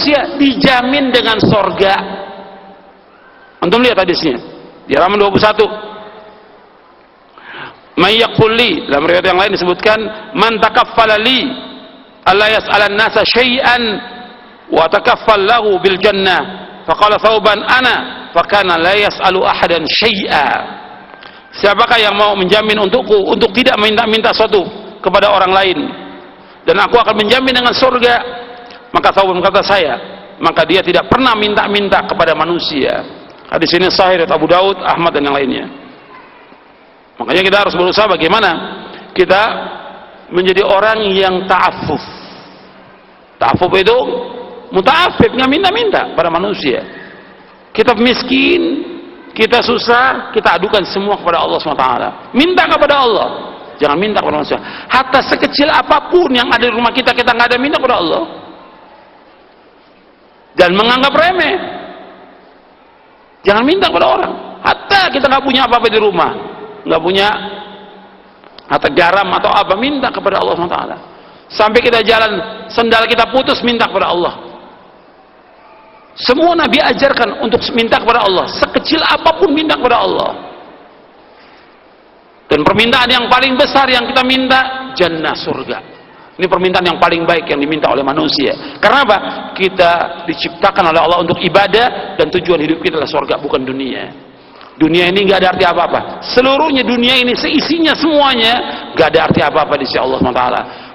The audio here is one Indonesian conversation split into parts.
manusia dijamin dengan sorga. Antum lihat hadisnya di halaman 21. May yaqul li, dalam riwayat yang lain disebutkan, man takaffala li alla yas'alan nasa syai'an wa takaffal lahu bil jannah faqala thawban ana fakana la yas'alu ahadan syai'a. Siapakah yang mau menjamin untukku untuk tidak minta suatu kepada orang lain, dan aku akan menjamin dengan surga, maka Thawban kata saya, maka dia tidak pernah minta-minta kepada manusia. Hadis ini sahih dari Abu Daud, Ahmad dan yang lainnya. Makanya kita harus berusaha bagaimana kita menjadi orang yang ta'affuf. Ta'affuf itu muta'affif, nggak minta-minta pada manusia. Kita miskin, kita susah, kita adukan semua kepada Allah SWT. Minta kepada Allah, jangan minta kepada manusia. Hatta sekecil apapun yang ada di rumah kita, kita nggak ada minta kepada Allah. Dan menganggap remeh, jangan minta kepada orang. Hatta kita nggak punya apa-apa di rumah, nggak punya hatta garam atau apa, minta kepada Allah SWT. Sampai kita jalan, sendal kita putus, minta kepada Allah. Semua Nabi ajarkan untuk minta kepada Allah, sekecil apapun minta kepada Allah. Dan permintaan yang paling besar yang kita minta, jannah, surga. Ini permintaan yang paling baik yang diminta oleh manusia. Karena apa? Kita diciptakan oleh Allah untuk ibadah, dan tujuan hidup kita adalah surga, bukan dunia. Dunia ini nggak ada arti apa-apa. Seluruhnya dunia ini, seisinya semuanya nggak ada arti apa-apa di sisi Allah SWT.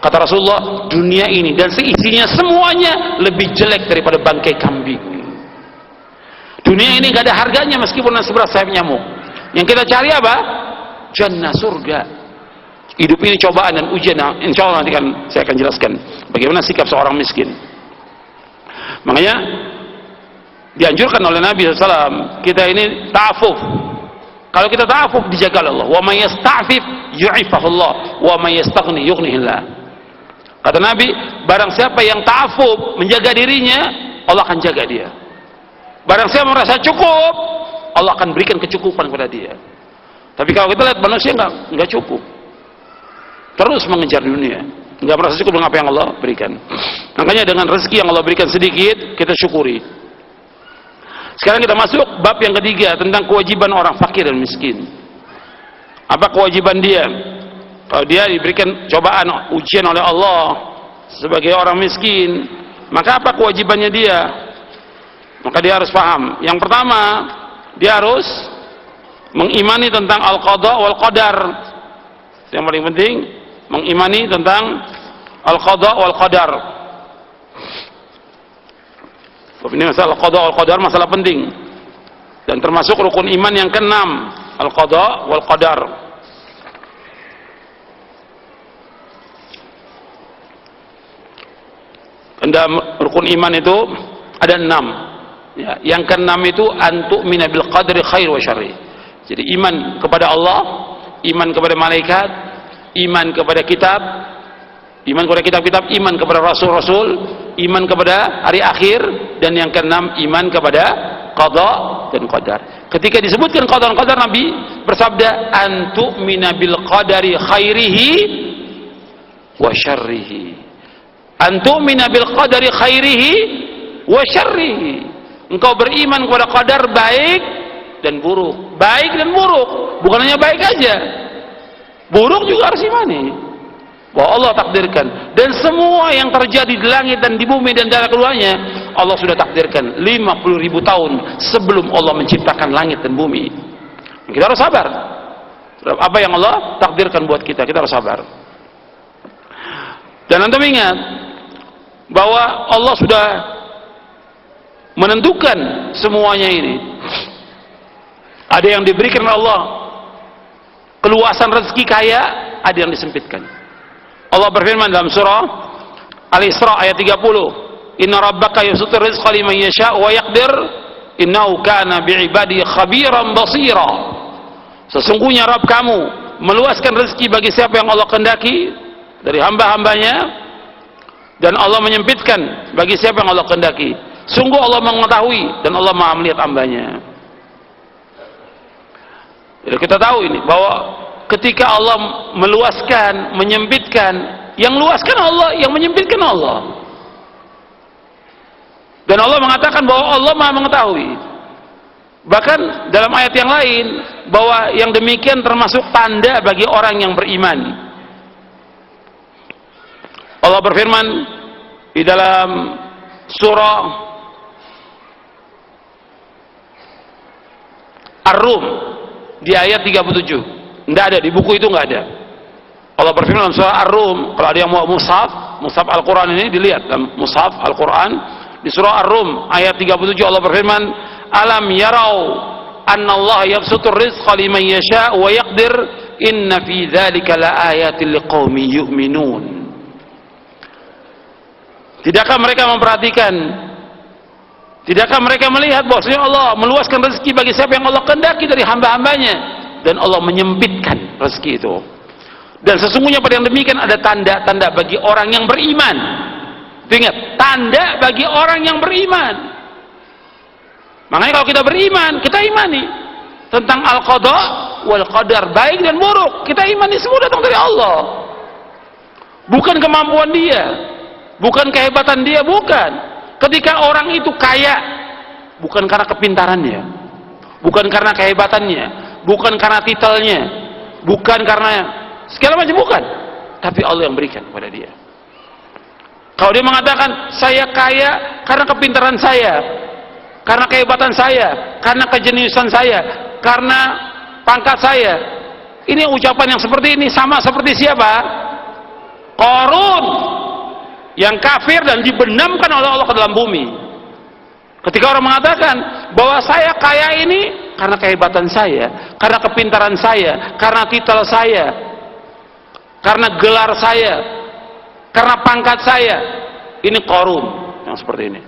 Kata Rasulullah, dunia ini dan seisinya semuanya lebih jelek daripada bangkai kambing. Dunia ini nggak ada harganya meskipun seberat sayap nyamuk. Yang kita cari apa? Jannah, surga. Hidup ini cobaan dan ujian. Insya Allah nanti saya akan jelaskan bagaimana sikap seorang miskin. Makanya dianjurkan oleh Nabi SAW kita ini ta'afuf. Kalau kita ta'afuf, dijaga oleh Allah. Wa may yasta'fif yu'ifahullah wa may yastaghni yughnihillah. Kata Nabi, barang siapa yang ta'afuf, menjaga dirinya, Allah akan jaga dia. Barang siapa merasa cukup, Allah akan berikan kecukupan kepada dia. Tapi kalau kita lihat manusia nggak cukup, terus mengejar dunia, nggak merasa cukup dengan apa yang Allah berikan. Makanya dengan rezeki yang Allah berikan sedikit, kita syukuri. Sekarang kita masuk bab yang ketiga, tentang kewajiban orang fakir dan miskin. Apa kewajiban dia? Kalau dia diberikan cobaan, ujian oleh Allah sebagai orang miskin, maka apa kewajibannya dia? Maka dia harus paham. Yang pertama, dia harus mengimani tentang al-qada wal qadar. Yang paling penting, mengimani tentang al-qada wal qadar. Ini masalah al-qada wal qadar, masalah penting, dan termasuk rukun iman yang ke-6, al-qada wal qadar. Dan rukun iman itu ada 6. Ya, yang ke-6 itu antu'mina bil qadri khair wa syarri. Jadi iman kepada Allah, iman kepada malaikat, iman kepada kitab, iman kepada kitab-kitab, iman kepada rasul-rasul, iman kepada hari akhir, dan yang ke-6 iman kepada qada dan qadar. Ketika disebutkan qada dan qadar, Nabi bersabda antu'mina bil qadari khairihi wa syarrihi. Antu'mina bil qadari khairihi wa syarrihi. Engkau beriman kepada qadar baik dan buruk. Baik dan buruk, bukan hanya baik aja, buruk juga harus imani bahwa Allah takdirkan. Dan semua yang terjadi di langit dan di bumi dan dalam keduanya, Allah sudah takdirkan 50.000 tahun sebelum Allah menciptakan langit dan bumi. Kita harus sabar. Apa yang Allah takdirkan buat kita, kita harus sabar. Dan antum ingat bahwa Allah sudah menentukan semuanya ini. Ada yang diberikan oleh Allah keluasan rezeki kaya, ada yang disempitkan. Allah berfirman dalam surah Al-Isra ayat 30, Inna rabbaka yabsutur rizqa liman yasha' wa yaqdir innahu kana bi'ibadihi khabiran basira. Sesungguhnya Rabb kamu meluaskan rezeki bagi siapa yang Allah kehendaki dari hamba-hambanya, dan Allah menyempitkan bagi siapa yang Allah kehendaki. Sungguh Allah mengetahui dan Allah Maha melihat hambanya. Jadi kita tahu ini bahwa ketika Allah meluaskan, menyempitkan, yang luaskan Allah, yang menyempitkan Allah. Dan Allah mengatakan bahwa Allah Maha mengetahui. Bahkan dalam ayat yang lain bahwa yang demikian termasuk tanda bagi orang yang beriman. Allah berfirman di dalam surah Ar-Rum di ayat 37. Tidak ada di buku itu, nggak ada. Allah berfirman dalam surah Ar-Rum, kalau ada yang mau mushaf Al-Quran ini dilihat dalam mushaf Al-Quran di surah Ar-Rum ayat 37 Allah berfirman, alam yarau anna Allah yabsutur rizqa liman yasha wa yaqdir inna fi dzalika laayatil liqaumin yu'minun. Tidakkah mereka memperhatikan, tidakkah mereka melihat bahwasanya Allah meluaskan rezeki bagi siapa yang Allah kehendaki dari hamba-hambanya, dan Allah menyempitkan rezeki itu. Dan sesungguhnya pada yang demikian ada tanda-tanda bagi orang yang beriman. Ingat, tanda bagi orang yang beriman. Makanya kalau kita beriman, kita imani tentang al-qada wal qadar, baik dan buruk. Kita imani semua datang dari Allah. Bukan kemampuan dia, bukan kehebatan dia, bukan. Ketika orang itu kaya, bukan karena kepintarannya, bukan karena kehebatannya, bukan karena titelnya, bukan karena segala macam, bukan. Tapi Allah yang berikan kepada dia. Kalau dia mengatakan saya kaya karena kepintaran saya, karena kehebatan saya, karena kejeniusan saya, karena pangkat saya, ini ucapan yang seperti ini sama seperti siapa? Qarun, yang kafir dan dibenamkan oleh Allah ke dalam bumi. Ketika orang mengatakan bahwa saya kaya ini karena kehebatan saya, karena kepintaran saya, karena titel saya, karena gelar saya, karena pangkat saya, ini Qarun yang seperti ini.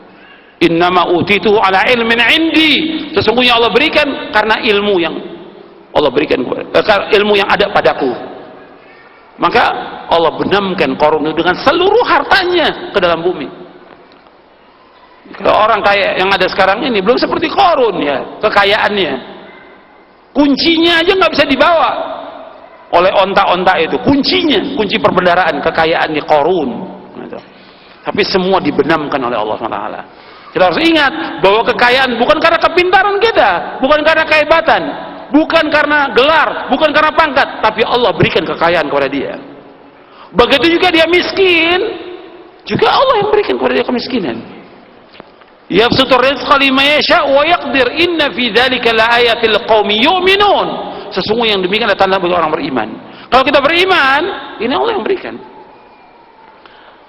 Innama utitu ala ilmin indi, sesungguhnya Allah berikan karena ilmu yang Allah berikan, ilmu yang ada padaku. Maka Allah benamkan Qarun dengan seluruh hartanya ke dalam bumi. Kalau orang kaya yang ada sekarang ini belum seperti Qarun ya, kekayaannya, kuncinya aja nggak bisa dibawa oleh onta-onta itu, kuncinya, kunci perbendaraan kekayaannya Qarun. Tapi semua dibenamkan oleh Allah SWT. Kita harus ingat bahwa kekayaan bukan karena kepintaran kita, bukan karena kehebatan, bukan karena gelar, bukan karena pangkat, tapi Allah berikan kekayaan kepada dia. Begitu juga dia miskin, juga Allah yang berikan kepada dia kemiskinan. Yabsutur rizqa liman yasha wa yaqdir inna fi dzalika laayatil liqaumin yu'minun. Sesungguhnya yang demikian adalah tanda bagi orang beriman. Kalau kita beriman, ini Allah yang berikan.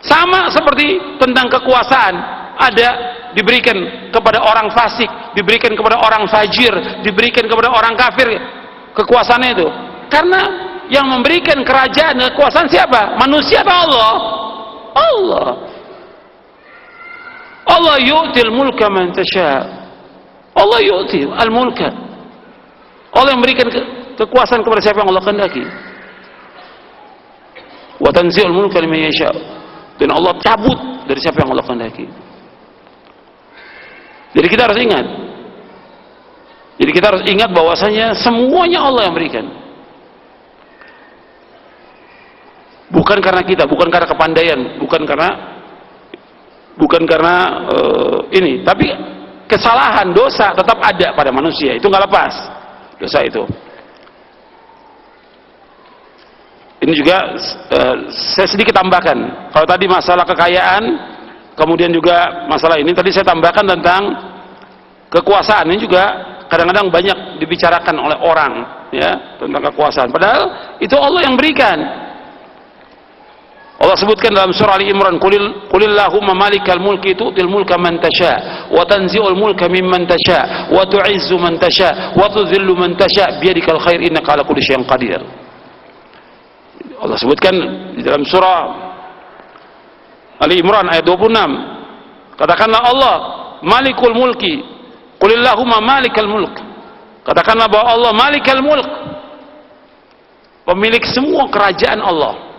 Sama seperti tentang kekuasaan, ada diberikan kepada orang fasik, diberikan kepada orang fajir, diberikan kepada orang kafir kekuasaannya itu. Karena yang memberikan kerajaan dan kekuasaan siapa? Manusia atau Allah? Allah. Allah yu'til mulka man tasha. Allah yu'til al-mulka. Allah yang memberikan kekuasaan kepada siapa yang Allah kehendaki. Wa tanzi'ul mulka liman yasha. Dan Allah cabut dari siapa yang Allah kehendaki. Jadi kita harus ingat. Jadi kita harus ingat bahwasanya semuanya Allah yang berikan. Bukan karena kita, bukan karena kepandaian, bukan karena ini, tapi kesalahan, dosa tetap ada pada manusia. Itu nggak lepas dosa itu. Ini juga saya sedikit tambahkan. Kalau tadi masalah kekayaan, kemudian juga masalah ini, tadi saya tambahkan tentang kekuasaan. Ini juga kadang-kadang banyak dibicarakan oleh orang, ya, tentang kekuasaan. Padahal itu Allah yang berikan. Allah sebutkan dalam surah Ali Imran, Qulillahumma malikal mulki tu'til mulka man tasha wa tanzi'ul mulka mimman tasha wa tu'izzu man tasha wa tudhillu man tasha biyadikal khair innaka ala kulli syai'in qadir. Allah sebutkan di dalam surah Ali Imran ayat 26, katakanlah Allah malikul mulki, Qulillahumma malikal mulk, katakanlah bahwa Allah malikal mulk, pemilik semua kerajaan Allah.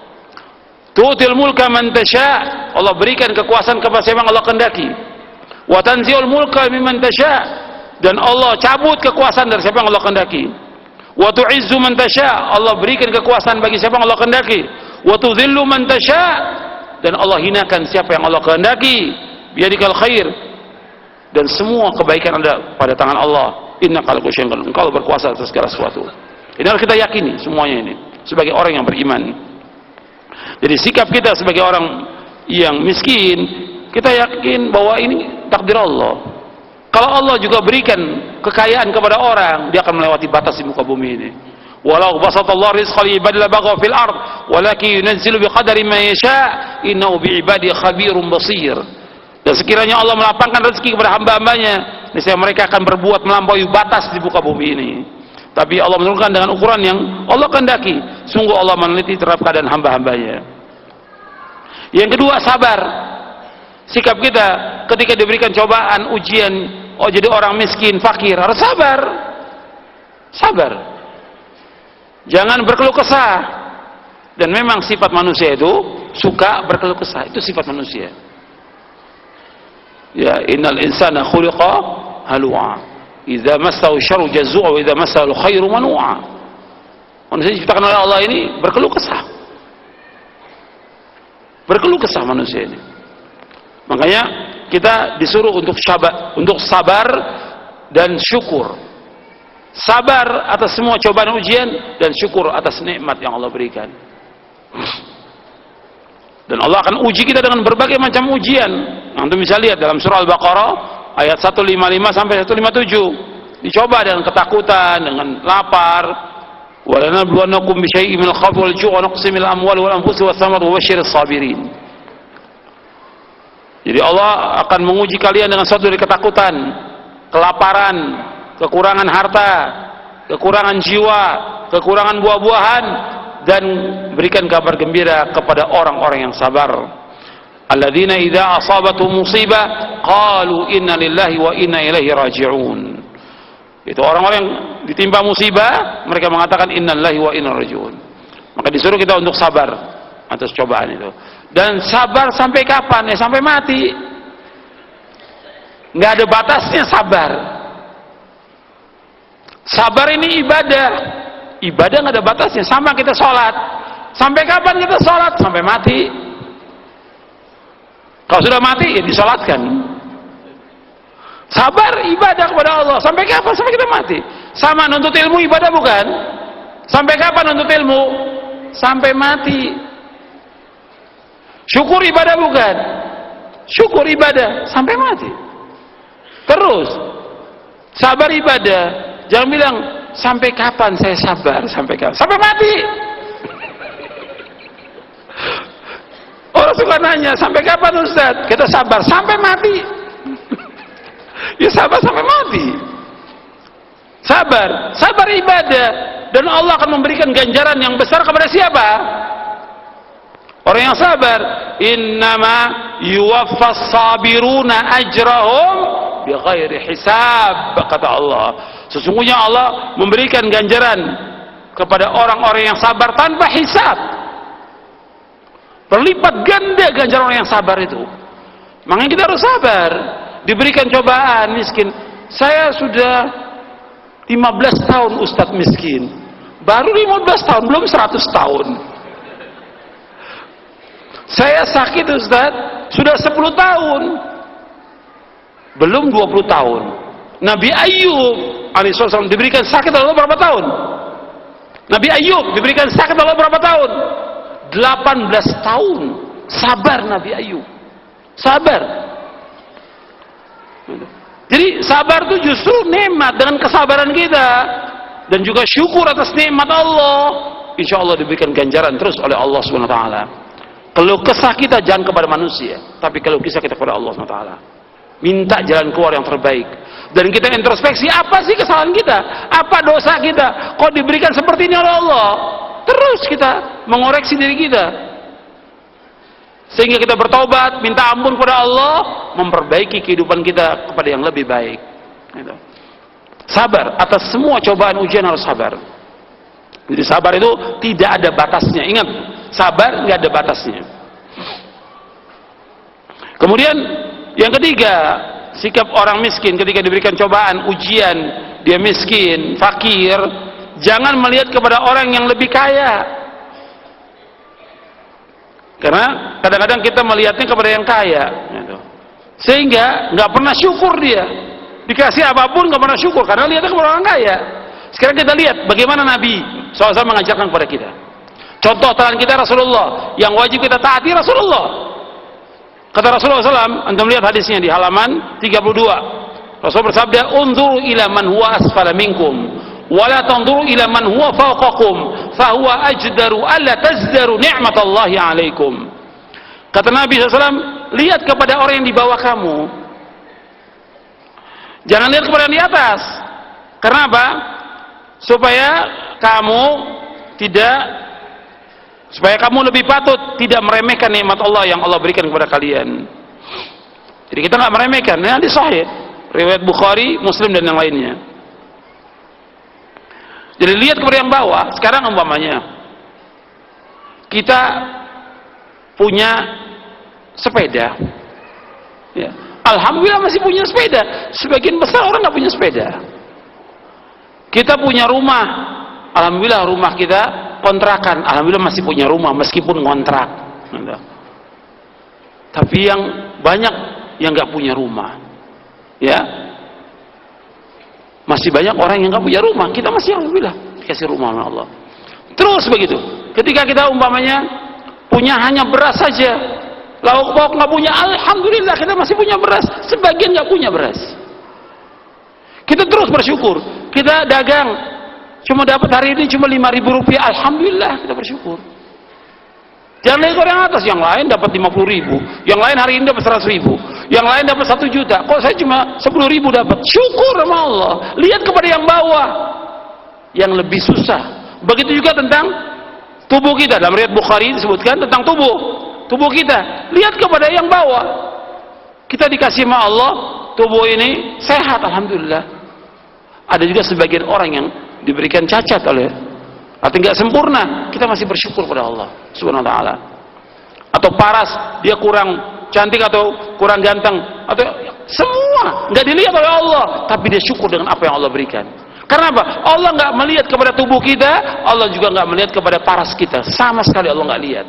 Tu'til mulka man tasha, Allah berikan kekuasaan kepada siapa yang Allah kehendaki. Wa tanzi'ul mulka mimman tasha, dan Allah cabut kekuasaan dari siapa yang Allah kehendaki. Wa tu'izzu man tasha, Allah berikan kekuasaan bagi siapa yang Allah kehendaki. Wa tudhillu man tasha, dan Allah hinakan siapa yang Allah kehendaki. Biyadikal khair, dan semua kebaikan ada pada tangan Allah. Innaka ala kulli syai'in qadir. Engkau berkuasa atas segala sesuatu. Ini harus kita yakini semuanya ini sebagai orang yang beriman. Jadi sikap kita sebagai orang yang miskin, kita yakin bahwa ini takdir Allah. Kalau Allah juga berikan kekayaan kepada orang, dia akan melewati batas di muka bumi ini. Walau basatallahu rizqa li ibadihi labaghaw fil ard, walakin yunazzilu biqadari ma yasha, innahu bi ibadihi khabirum basir. Dan sekiranya Allah melapangkan rezeki kepada hamba-hambanya, niscaya mereka akan berbuat melampaui batas di muka bumi ini. Tapi Allah menurunkan dengan ukuran yang Allah kehendaki. Sungguh Allah meneliti terhadap keadaan hamba-hambanya. Yang kedua, sabar. Sikap kita ketika diberikan cobaan, ujian, jadi orang miskin, fakir, harus sabar. Sabar. Jangan berkeluh kesah. Dan memang sifat manusia itu suka berkeluh kesah. Itu sifat manusia. Ya, innal insana khuliqa halu'a. Idza massahu syarru jazua wa idza massahu khairu manu'a. Manusia diciptakan oleh Allah ini berkeluh kesah. Berkeluh kesah manusia ini. Makanya kita disuruh untuk sabar dan syukur. Sabar atas semua cobaan ujian dan syukur atas nikmat yang Allah berikan. Dan Allah akan uji kita dengan berbagai macam ujian. Anda bisa lihat dalam surah Al-Baqarah ayat 155 sampai 157. Dicoba dengan ketakutan, dengan lapar. Wa lanabluwannakum bisyai'in minal khawfi wal ju'i wa naqsin minal amwali wal anfusi wath thamarati wa basyyiris sabirin. Jadi Allah akan menguji kalian dengan suatu dari ketakutan, kelaparan, kekurangan harta, kekurangan jiwa, kekurangan buah-buahan, dan berikan kabar gembira kepada orang-orang yang sabar. Alladzina idza asabatuhum musibah qalu inna lillahi wa inna ilaihi raji'un. Itu orang-orang yang ditimpa musibah, mereka mengatakan inna lillahi wa inna raji'un. Maka disuruh kita untuk sabar atas cobaan itu. Dan sabar sampai kapan? Ya sampai mati. Nggak ada batasnya sabar. Sabar ini ibadah. Ibadah nggak ada batasnya. Sama kita sholat. Sampai kapan kita sholat? Sampai mati. Kalau sudah mati, ya disolatkan. Sabar ibadah kepada Allah. Sampai kapan? Sampai kita mati. Sama nuntut ilmu ibadah bukan? Sampai kapan nuntut ilmu? Sampai mati. Syukur ibadah bukan? Syukur ibadah sampai mati. Terus sabar ibadah. Jangan bilang sampai kapan saya sabar, sampai kapan? Sampai mati. Orang suka nanya, sampai kapan Ustaz? Kita sabar sampai mati. Ya sabar sampai mati. Sabar, sabar ibadah, dan Allah akan memberikan ganjaran yang besar kepada siapa? Orang yang sabar. Innama yuwaffas sabiruna ajrahum bighairi hisab, kata Allah. Sesungguhnya Allah memberikan ganjaran kepada orang-orang yang sabar tanpa hisab. Berlipat ganda ganjaran orang yang sabar itu. Makanya kita harus sabar. Diberikan cobaan, miskin. Saya sudah 15 tahun Ustadz miskin. Baru 15 tahun, belum 100 tahun. Saya sakit Ustaz sudah 10 tahun, belum 20 tahun. Nabi Ayub alaihissalam diberikan sakit oleh Allah berapa tahun? Nabi Ayub diberikan sakit oleh Allah berapa tahun? 18 tahun. Sabar Nabi Ayub. Sabar. Jadi sabar itu justru nikmat. Dengan kesabaran kita dan juga syukur atas nikmat Allah, insya Allah diberikan ganjaran terus oleh Allah Subhanahu Wa Taala. Kalau kesah kita jangan kepada manusia, tapi kalau kisah kita kepada Allah SWT. Minta jalan keluar yang terbaik. Dan kita introspeksi, apa sih kesalahan kita? Apa dosa kita? Kok diberikan seperti ini oleh Allah? Terus kita mengoreksi diri kita. Sehingga kita bertobat, minta ampun kepada Allah, memperbaiki kehidupan kita kepada yang lebih baik. Gitu. Sabar, atas semua cobaan ujian harus sabar. Jadi sabar itu tidak ada batasnya. Ingat, sabar nggak ada batasnya. Kemudian yang ketiga, sikap orang miskin ketika diberikan cobaan, ujian, dia miskin, fakir, jangan melihat kepada orang yang lebih kaya. Karena kadang-kadang kita melihatnya kepada yang kaya. Sehingga nggak pernah syukur dia. Dikasih apapun nggak pernah syukur karena lihatnya kepada orang kaya. Sekarang kita lihat bagaimana Nabi SAW mengajarkan kepada kita. Contoh teladan kita Rasulullah, yang wajib kita taati Rasulullah. Kata Rasulullah SAW, Anda melihat hadisnya di halaman 32. Rasul bersabda, "Unzuru ila man huwa asfala minkum, wa la tanzuru ila man huwa fawqakum, fa huwa ajdaru alla tazdaru ni'matallahi 'alaikum." Kata Nabi SAW, lihat kepada orang yang di bawah kamu. Jangan lihat kepada yang di atas. Karena apa? Supaya kamu lebih patut tidak meremehkan nikmat Allah yang Allah berikan kepada kalian. Jadi kita nggak meremehkan. Ini hadis sahih, riwayat Bukhari, Muslim dan yang lainnya. Jadi lihat kepada yang bawah. Sekarang umpamanya kita punya sepeda, ya. Alhamdulillah masih punya sepeda. Sebagian besar orang nggak punya sepeda. Kita punya rumah, alhamdulillah rumah kita kontrakan, alhamdulillah masih punya rumah meskipun ngontrak. Tapi yang banyak yang nggak punya rumah, ya, masih banyak orang yang nggak punya rumah. Kita masih alhamdulillah dikasih rumah oleh Allah. Terus begitu. Ketika kita umpamanya punya hanya beras saja, lauk pauk nggak punya, alhamdulillah kita masih punya beras. Sebagian nggak punya beras. Kita terus bersyukur. Kita dagang, cuma dapat hari ini cuma 5.000 rupiah, alhamdulillah kita bersyukur. Jangan lihat orang atas, yang lain dapat 50.000, yang lain hari ini dapat 100.000, yang lain dapat 1 juta. Kok saya cuma 10.000 dapat? Syukur sama Allah. Lihat kepada yang bawah, yang lebih susah. Begitu juga tentang tubuh kita. Dalam riwayat Bukhari disebutkan tentang tubuh kita. Lihat kepada yang bawah. Kita dikasih sama Allah tubuh ini sehat, alhamdulillah. Ada juga sebagian orang yang diberikan cacat artinya nggak sempurna, kita masih bersyukur pada Allah Subhanahu wa taala. Atau paras, dia kurang cantik atau kurang ganteng, atau semua nggak dilihat oleh Allah, tapi dia syukur dengan apa yang Allah berikan. Karena apa? Allah nggak melihat kepada tubuh kita, Allah juga nggak melihat kepada paras kita, sama sekali Allah nggak lihat.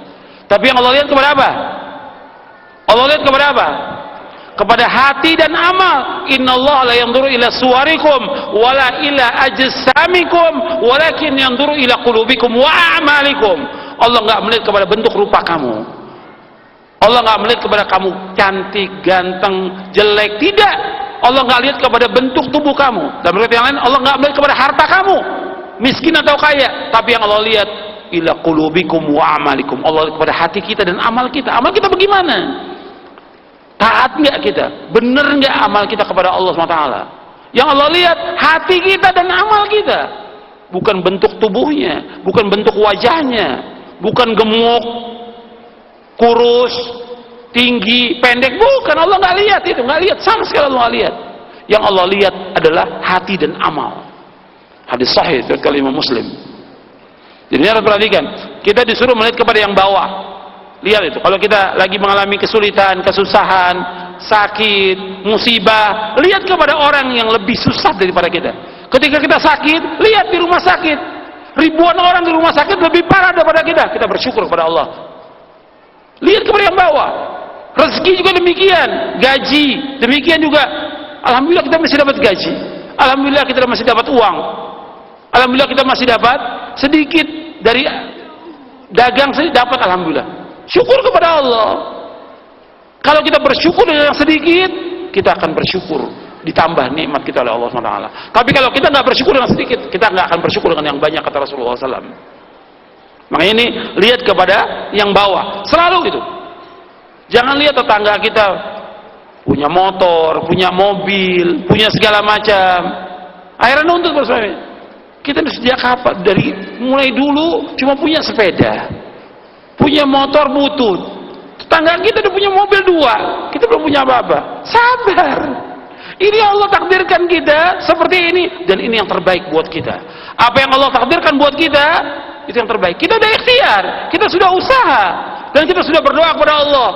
Tapi yang Allah lihat kepada apa? Allah lihat kepada apa? Kepada hati dan amal. Innallaha la yanzuru ila suwarikum wala ila ajsamikum walakin yanzuru ila qulubikum wa a'malikum. Allah enggak melihat kepada bentuk rupa kamu. Allah enggak melihat kepada kamu cantik, ganteng, jelek, tidak. Allah enggak lihat kepada bentuk tubuh kamu. Dalam riwayat yang lain, Allah enggak melihat kepada harta kamu, miskin atau kaya, tapi yang Allah lihat ila qulubikum wa a'malikum. Allah lihat kepada hati kita dan amal kita. Amal kita bagaimana? Taat nggak kita? Bener nggak amal kita kepada Allah SWT? Yang Allah lihat hati kita dan amal kita, bukan bentuk tubuhnya, bukan bentuk wajahnya, bukan gemuk, kurus, tinggi, pendek, bukan. Allah nggak lihat itu, nggak lihat sama sekali. Allah nggak lihat. Yang Allah lihat adalah hati dan amal. Hadis sahih dari Imam Muslim. Jadi harus perhatikan, kita disuruh melihat kepada yang bawah. Lihat itu, kalau kita lagi mengalami kesulitan, kesusahan, sakit, musibah, lihat kepada orang yang lebih susah daripada kita. Ketika kita sakit, lihat di rumah sakit, ribuan orang di rumah sakit lebih parah daripada kita. Kita bersyukur kepada Allah. Lihat kepada yang bawah. Rezeki juga demikian, gaji demikian juga. Alhamdulillah kita masih dapat gaji. Alhamdulillah kita masih dapat uang. Alhamdulillah kita masih dapat sedikit dari dagang saja dapat, alhamdulillah. Syukur kepada Allah. Kalau kita bersyukur dengan yang sedikit, kita akan bersyukur ditambah nikmat kita oleh Allah SWT. Tapi kalau kita nggak bersyukur dengan sedikit, kita nggak akan bersyukur dengan yang banyak, kata Rasulullah SAW. Makanya ini lihat kepada yang bawah, selalu gitu. Jangan lihat tetangga kita punya motor, punya mobil, punya segala macam. Akhirnya nuntut bersama. Kita sejak kapan? Dari mulai dulu cuma punya sepeda, punya motor butut. Tetangga kita udah punya mobil 2, kita belum punya apa-apa. Sabar. Ini Allah takdirkan kita seperti ini, dan ini yang terbaik buat kita. Apa yang Allah takdirkan buat kita, itu yang terbaik. Kita udah ikhtiar, kita sudah usaha, dan kita sudah berdoa kepada Allah,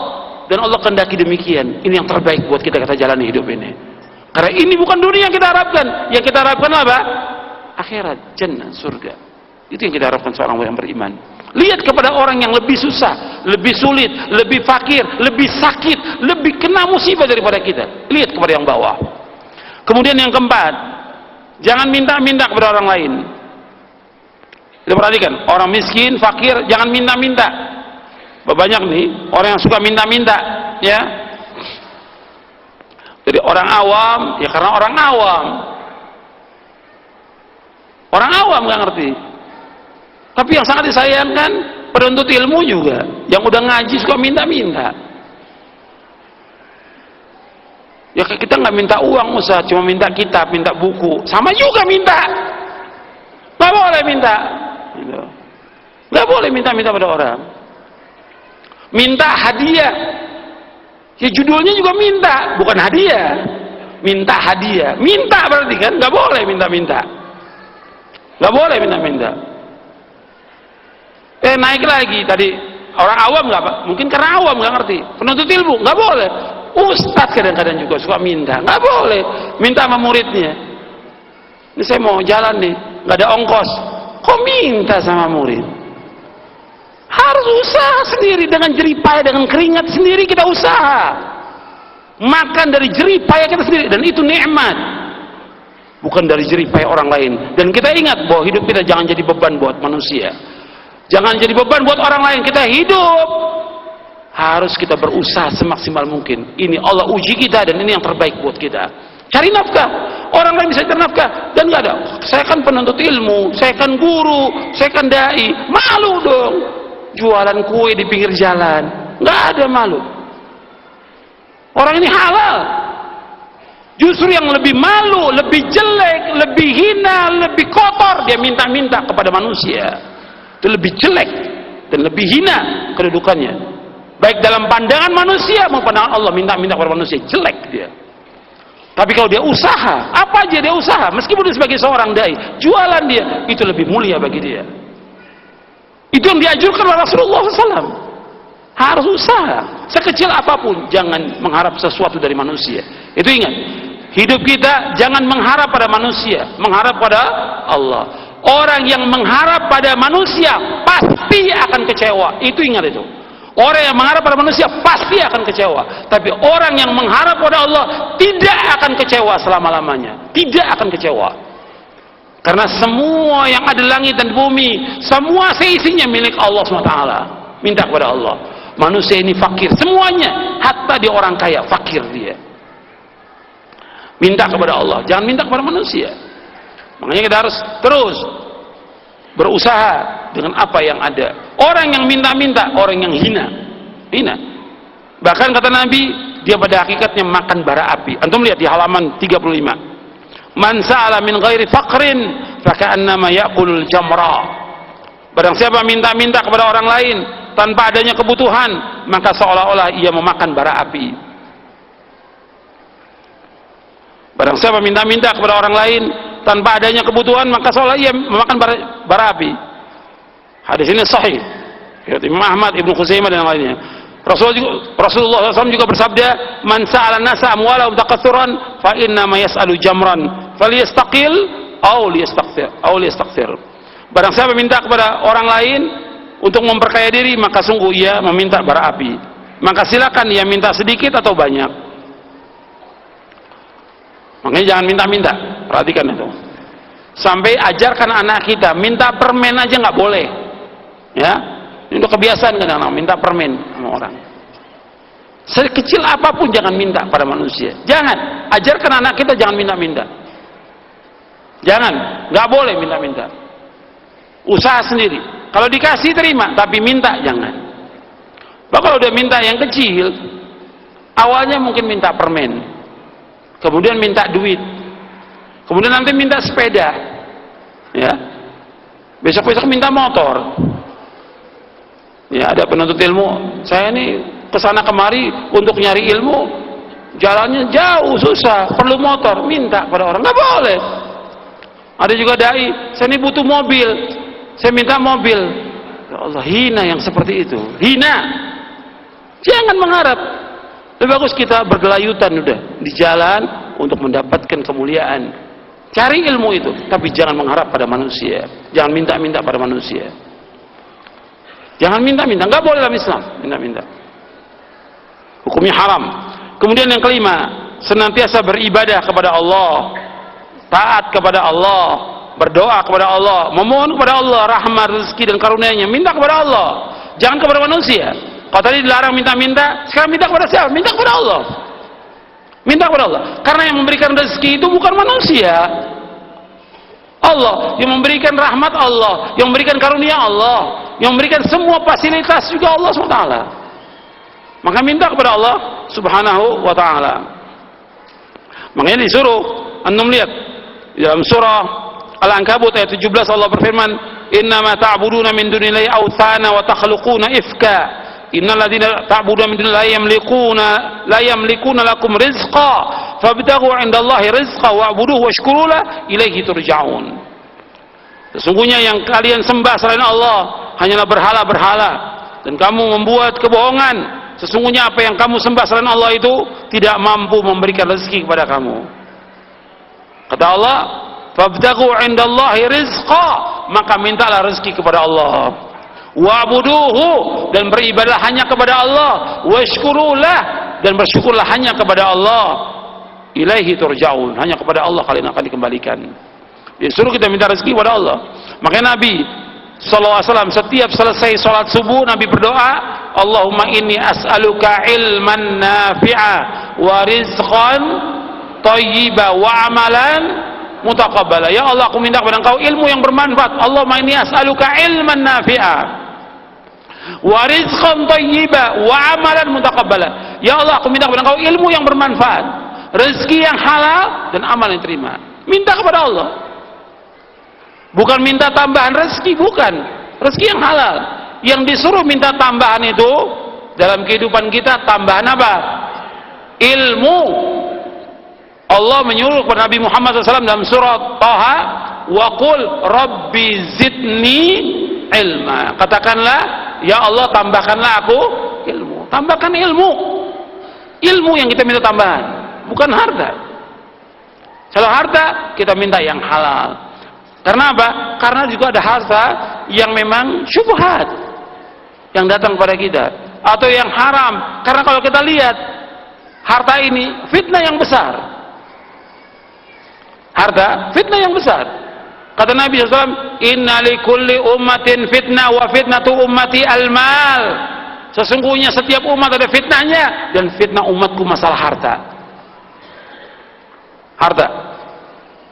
dan Allah kehendaki demikian. Ini yang terbaik buat kita jalani hidup ini. Karena ini bukan dunia yang kita harapkan. Yang kita harapkan apa? Akhirat, jannah, surga. Itu yang kita harapkan seorang yang beriman. Lihat kepada orang yang lebih susah, lebih sulit, lebih fakir, lebih sakit, lebih kena musibah daripada kita. Lihat kepada yang bawah. Kemudian yang keempat, jangan minta-minta kepada orang lain. Kita perhatikan, orang miskin, fakir, jangan minta-minta. Banyak nih orang yang suka minta-minta, ya. Jadi orang awam, ya karena orang awam. Orang awam nggak ngerti. Tapi yang sangat disayangkan penuntut ilmu juga, yang udah ngaji suka minta-minta. Ya kita nggak minta uang Ustaz, cuma minta kitab, minta buku, sama juga minta. Nggak boleh minta, nggak boleh minta-minta pada orang. Minta hadiah, ya judulnya juga minta, bukan hadiah. Minta hadiah, minta berarti kan nggak boleh minta-minta, nggak boleh minta-minta. Naik lagi tadi orang awam nggak pak? Mungkin karena awam nggak ngerti. Penuntut ilmu nggak boleh. Ustadz kadang-kadang juga suka minta, nggak boleh minta sama muridnya. Ini saya mau jalan nih, nggak ada ongkos. Kok minta sama murid? Harus usaha sendiri dengan jerih payah, dengan keringat sendiri kita usaha. Makan dari jerih payah kita sendiri, dan itu nikmat. Bukan dari jerih payah orang lain. Dan kita ingat bahwa hidup kita jangan jadi beban buat manusia. Jangan jadi beban buat orang lain. Kita hidup harus kita berusaha semaksimal mungkin. Ini Allah uji kita dan ini yang terbaik buat kita. Cari nafkah. Orang lain bisa cari nafkah dan nggak ada. Saya kan penuntut ilmu, saya kan guru, saya kan dai. Malu dong. Jualan kue di pinggir jalan. Nggak ada malu. Orang ini halal. Justru yang lebih malu, lebih jelek, lebih hina, lebih kotor dia minta-minta kepada manusia. Itu lebih jelek dan lebih hina kedudukannya, baik dalam pandangan manusia maupun pandangan Allah. Minta-minta kepada manusia jelek dia. Tapi kalau dia usaha, apa aja dia usaha, meskipun dia sebagai seorang dai, jualan dia, itu lebih mulia bagi dia. Itu yang dianjurkan oleh Rasulullah SAW. Harus usaha, sekecil apapun, jangan mengharap sesuatu dari manusia. Itu ingat, hidup kita jangan mengharap pada manusia, mengharap pada Allah. Orang yang mengharap pada manusia pasti akan kecewa. Itu ingat itu. Orang yang mengharap pada manusia pasti akan kecewa. Tapi orang yang mengharap pada Allah tidak akan kecewa selama-lamanya. Tidak akan kecewa. Karena semua yang ada langit dan bumi, semua seisinya milik Allah SWT. Minta kepada Allah. Manusia ini fakir semuanya, hatta dia orang kaya fakir dia. Minta kepada Allah, jangan minta kepada manusia. Makanya kita harus terus berusaha dengan apa yang ada. Orang yang minta-minta, orang yang hina. Bahkan kata Nabi, dia pada hakikatnya makan bara api. Antum lihat di halaman 35. Man sa'ala min ghairi faqrin faka'annama ya'kulul jamra. Barang siapa minta-minta kepada orang lain tanpa adanya kebutuhan, maka seolah-olah ia memakan bara api. Barang siapa minta-minta kepada orang lain tanpa adanya kebutuhan, maka seolah ia memakan bara api. Hadis ini sahih. Imam Ahmad, Ibnu Khuzaimah dan yang lainnya. Rasulullah SAW juga bersabda, "Man sa'ala nasa amwalahum taqatsuran, fa inna ma yas'alu jamran, falyastaqil aw liyastaghfir." Barang siapa minta kepada orang lain untuk memperkaya diri, maka sungguh ia meminta bara api. Maka silakan ia minta sedikit atau banyak. Makanya jangan minta-minta. Perhatikan itu. Sampai ajarkan anak kita minta permen aja nggak boleh. Ya, ini udah kebiasaan kan anak minta permen sama orang. Sekecil apapun jangan minta pada manusia. Jangan. Ajarkan anak kita jangan minta-minta. Jangan. Nggak boleh minta-minta. Usaha sendiri. Kalau dikasih terima, tapi minta jangan. Bahkan kalau udah minta yang kecil, awalnya mungkin minta permen, kemudian minta duit, kemudian nanti minta sepeda, ya, besok-besok minta motor. Ya, ada penuntut ilmu, saya ini kesana kemari untuk nyari ilmu, jalannya jauh, susah, perlu motor, minta pada orang, nggak boleh. Ada juga dai, saya ini butuh mobil, saya minta mobil. Ya Allah, hina yang seperti itu, hina. Jangan mengharap. Lebih bagus kita bergelayutan udah di jalan untuk mendapatkan kemuliaan. Cari ilmu itu, tapi jangan mengharap pada manusia. Jangan minta-minta pada manusia. Jangan minta-minta, nggak boleh dalam Islam minta-minta. Hukumnya haram. Kemudian yang kelima, senantiasa beribadah kepada Allah, taat kepada Allah, berdoa kepada Allah, memohon kepada Allah rahmat, rezeki dan karunia-Nya. Minta kepada Allah, jangan kepada manusia. Kalau tadi dilarang minta-minta, sekarang minta kepada siapa? Minta kepada Allah. Minta kepada Allah. Karena yang memberikan rezeki itu bukan manusia. Allah yang memberikan rahmat, Allah yang memberikan karunia, Allah yang memberikan semua fasilitas juga Allah SWT. Maka minta kepada Allah Subhanahu wa ta'ala. Makanya disuruh antum lihat dalam surah Al-Ankabut ayat 17 Allah berfirman, innama ta'buduna min dunillahi awthana wa takhluquna ifka innal ladzina ta'buduna min dunillahi la yamlikuna lakum rizqa fabtaghu 'indallahi rizqa wa'buduhu washkuru lahu ilaihi turja'un. Sesungguhnya yang kalian sembah selain Allah hanyalah berhala-berhala dan kamu membuat kebohongan. Sesungguhnya apa yang kamu sembah selain Allah itu tidak mampu memberikan rezeki kepada kamu. Kata Allah, fabtaghu 'indallahi rizqa, maka mintalah rezeki kepada Allah. Wa'buduhu, dan beribadah hanya kepada Allah. Washkurulah, dan bersyukurlah hanya kepada Allah. Ilaihi turja'un, hanya kepada Allah kalian akan dikembalikan. Disuruh kita minta rezeki kepada Allah. Makanya Nabi SAW setiap selesai sholat subuh Nabi berdoa, Allahumma inni as'aluka ilman nafi'a wa rizqan thayyiba wa amalan mutaqabbala. Ya Allah, aku minta kepada Engkau ilmu yang bermanfaat. Allahumma inni as'aluka ilman nafi'a wa rizqan thayyiba wa amalan mutaqabbala. Ya Allah, aku minta kepada Engkau ilmu yang bermanfaat, rezeki yang halal dan amal yang terima. Minta kepada Allah. Bukan minta tambahan rezeki, bukan. Rezeki yang halal. Yang disuruh minta tambahan itu dalam kehidupan kita, tambahan apa? Ilmu. Allah menyuruh kepada Nabi Muhammad SAW dalam surat Taha, wa qul rabbi zidni ilma. Katakanlah, ya Allah tambahkanlah aku ilmu. Tambahkan ilmu. Ilmu yang kita minta tambahan, bukan harta. Kalau harta kita minta yang halal. Karena apa? Karena juga ada harta yang memang syubhat yang datang kepada kita, atau yang haram. Karena kalau kita lihat harta ini fitnah yang besar. Harta fitnah yang besar. Kata Nabi SAW, inna likulli ummatin fitnah wa fitnatu ummati al-mal. Sesungguhnya setiap umat ada fitnahnya, dan fitnah umatku masalah harta. Harta.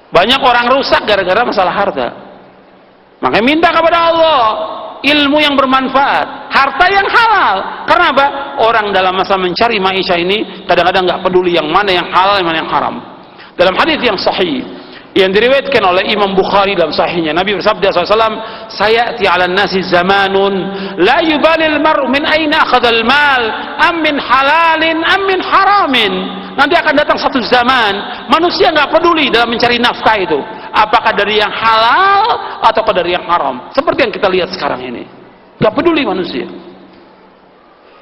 Banyak orang rusak gara-gara masalah harta. Makanya minta kepada Allah ilmu yang bermanfaat, harta yang halal. Karena apa? Orang dalam masa mencari maisha ini kadang-kadang nggak peduli yang mana yang halal, yang mana yang haram. Dalam hadis yang sahih yang diriwayatkan oleh Imam Bukhari dalam sahihnya, Nabi bersabda SAW, sayati 'alan nasi zamanun la yubalil mar'u min aina akhadhal mal am min halalin am min haramin. Nanti akan datang satu zaman manusia nggak peduli dalam mencari nafkah itu, apakah dari yang halal ataukah dari yang haram. Seperti yang kita lihat sekarang ini, nggak peduli manusia,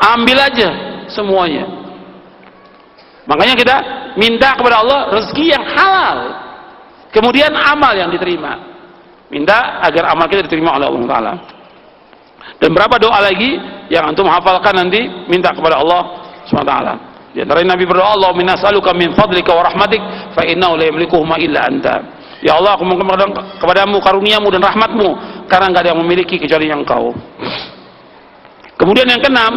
ambil aja semuanya. Makanya kita minta kepada Allah rezeki yang halal, kemudian amal yang diterima. Minta agar amal kita diterima oleh Allah Ta'ala. Dan berapa doa lagi yang antum hafalkan nanti, minta kepada Allah SWT. Di antara Nabi berdoa, Allahumma nas'aluka min fadlika wa rahmatik fa innahu la yamlikuhuma illa anta. Ya Allah, aku memohon kepadamu karuniamu dan rahmatmu, karena enggak ada yang memiliki kecuali Engkau. Kemudian yang keenam,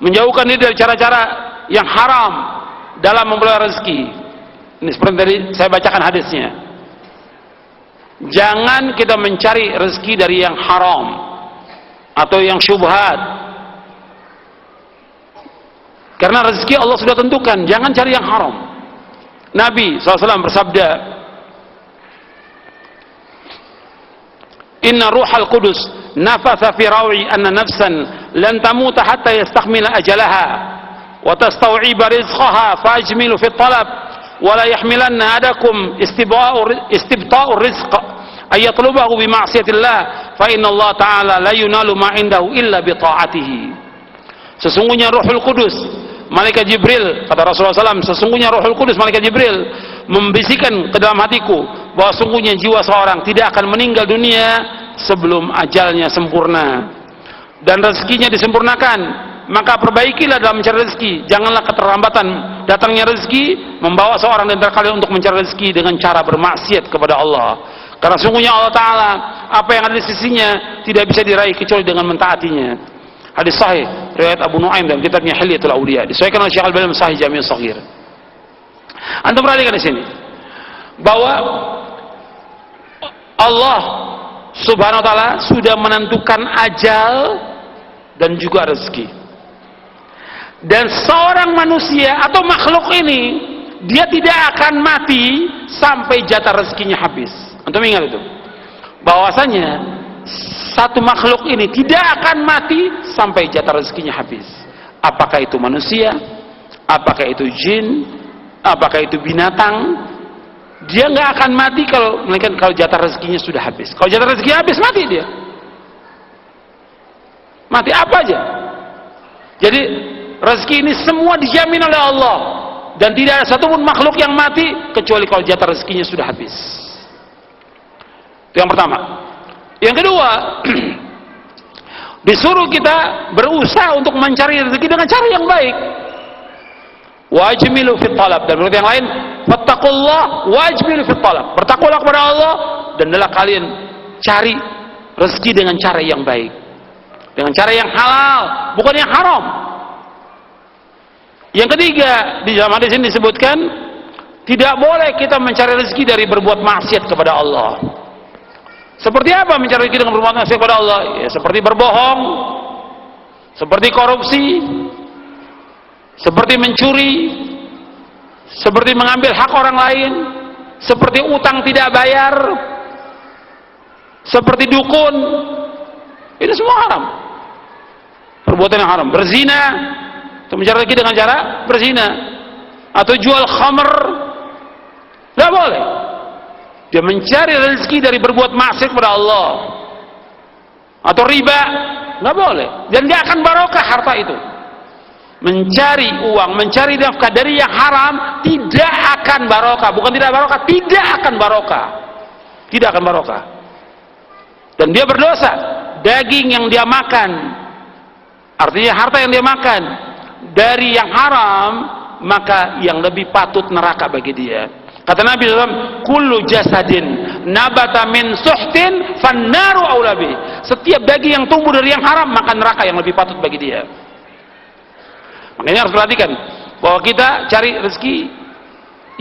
menjauhkan diri dari cara-cara yang haram dalam memperoleh rezeki. Ini seperti tadi saya bacakan hadisnya. Jangan kita mencari rezeki dari yang haram atau yang syubhat. Karena rezeki Allah sudah tentukan, jangan cari yang haram. Nabi SAW bersabda, inna ruhal qudus nafatha fi rawi anna nafsan lan tamuta hatta yastakmila ajalaha wa tastaw'iba rizqaha fajmilu fi talab wa la yahmilanna adakum istibta'u rizq ay yatlubahu bi ma'siyatillah fa inna Allah ta'ala la yunalu ma indahu illa bi ta'atihi. Sesungguhnya Ruhul Qudus, Malaikat Jibril, kata Rasulullah SAW, sesungguhnya Ruhul Qudus, Malaikat Jibril membisikkan ke dalam hatiku bahwa sungguhnya jiwa seorang tidak akan meninggal dunia sebelum ajalnya sempurna. dan rezekinya disempurnakan, maka perbaikilah dalam mencari rezeki. Janganlah keterlambatan datangnya rezeki membawa seorang di antara kalian untuk mencari rezeki dengan cara bermaksiat kepada Allah. Karena sungguhnya Allah Ta'ala, apa yang ada di sisinya tidak bisa diraih kecuali dengan mentaatinya. Hadis sahih riwayat Abu Nuaim dalam kitabnya Hilyatul Awliya, disahihkan oleh Syekh Al-Albani dalam Sahih Jami' Shaghir. Antum perhatikan di sini bahwa Allah Subhanahu wa taala sudah menentukan ajal dan juga rezeki. Dan seorang manusia atau makhluk ini dia tidak akan mati sampai jatah rezekinya habis. Antum ingat itu? Bahwasanya satu makhluk ini tidak akan mati sampai jatah rezekinya habis. Apakah itu manusia? Apakah itu jin? Apakah itu binatang? Dia nggak akan mati kalau jatah rezekinya sudah habis. Kalau jatah rezekinya habis, mati dia. Mati apa aja. Jadi rezeki ini semua dijamin oleh Allah, dan tidak ada satupun makhluk yang mati kecuali kalau jatah rezekinya sudah habis. Itu yang pertama. Yang kedua, disuruh kita berusaha untuk mencari rezeki dengan cara yang baik. Wajmilu fit talab, dan menurut yang lain, fattaqullah wajmilu fit talab. Bertakwalah kepada Allah dan hendaklah kalian cari rezeki dengan cara yang baik, dengan cara yang halal, bukan yang haram. Yang ketiga, di dalam hadis ini disebutkan tidak boleh kita mencari rezeki dari berbuat maksiat kepada Allah. Seperti apa mencari rezeki dengan berbuat maksiat kepada Allah? Ya, seperti berbohong, seperti korupsi, seperti mencuri, seperti mengambil hak orang lain, seperti utang tidak bayar, seperti dukun. Ini semua haram. Perbuatan yang haram. Berzina, atau mencari rezeki dengan cara berzina, atau jual khamr, tidak boleh. Dia mencari rezeki dari berbuat maksiat kepada Allah, atau riba, nggak boleh, dan nggak akan barokah harta itu. Mencari uang, mencari nafkah dari yang haram tidak akan barokah. Bukan tidak barokah, tidak akan barokah, tidak akan barokah. Dan dia berdosa. Daging yang dia makan, artinya harta yang dia makan dari yang haram, maka yang lebih patut neraka bagi dia. Kata Nabi SAW, kullu jasadin nabata min suhtin fannaru aula bih. Setiap daging yang tumbuh dari yang haram, maka neraka yang lebih patut bagi dia. Makanya harus perhatikan bahwa kita cari rezeki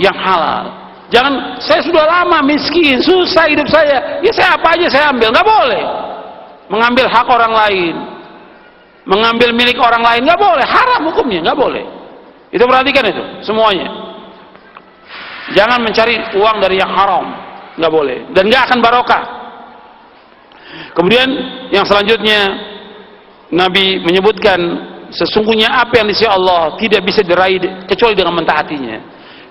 yang halal. Jangan, saya sudah lama miskin, susah hidup saya, ya saya apa aja saya ambil. Nggak boleh mengambil hak orang lain, mengambil milik orang lain, nggak boleh, haram hukumnya, nggak boleh. Itu perhatikan itu semuanya. Jangan mencari uang dari yang haram, nggak boleh, dan nggak akan barokah. Kemudian yang selanjutnya Nabi menyebutkan sesungguhnya apa yang disisi Allah tidak bisa diraih kecuali dengan mentaatinya.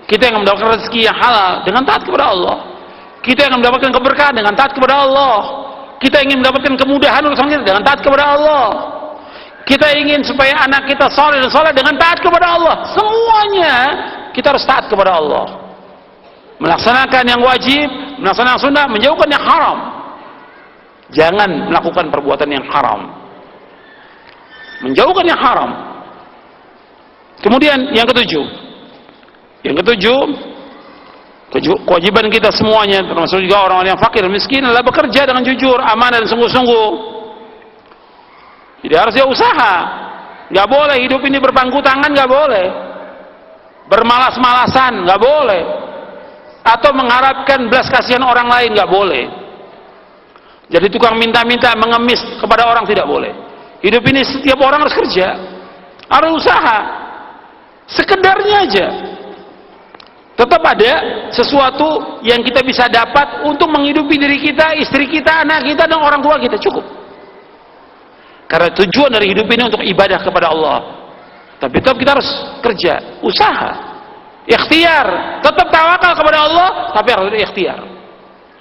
Kita yang mendapatkan rezeki yang halal dengan taat kepada Allah. Kita yang mendapatkan keberkahan dengan taat kepada Allah. Kita ingin mendapatkan kemudahan urusan kita dengan taat kepada Allah. Kita ingin supaya anak kita saleh dan saleh dengan taat kepada Allah. Semuanya kita harus taat kepada Allah. Melaksanakan yang wajib, melaksanakan yang sunnah, menjauhkan yang haram. Jangan melakukan perbuatan yang haram. Menjauhkan yang haram. Kemudian yang ketujuh, kewajiban kita semuanya, termasuk juga orang-orang yang fakir, miskin, adalah bekerja dengan jujur, amanah dan sungguh-sungguh. Jadi harus dia usaha. Nggak boleh hidup ini berpangku tangan, nggak boleh. Bermalas-malasan, nggak boleh. Atau mengharapkan belas kasihan orang lain, nggak boleh. Jadi tukang minta-minta, mengemis kepada orang, tidak boleh. Hidup ini setiap orang harus kerja, harus usaha. Sekedarnya aja. Tetap ada sesuatu yang kita bisa dapat untuk menghidupi diri kita, istri kita, anak kita, dan orang tua kita, cukup. Karena tujuan dari hidup ini untuk ibadah kepada Allah. Tapi tetap kita harus kerja, usaha, ikhtiar, tetap tawakal kepada Allah, tapi harus ikhtiar,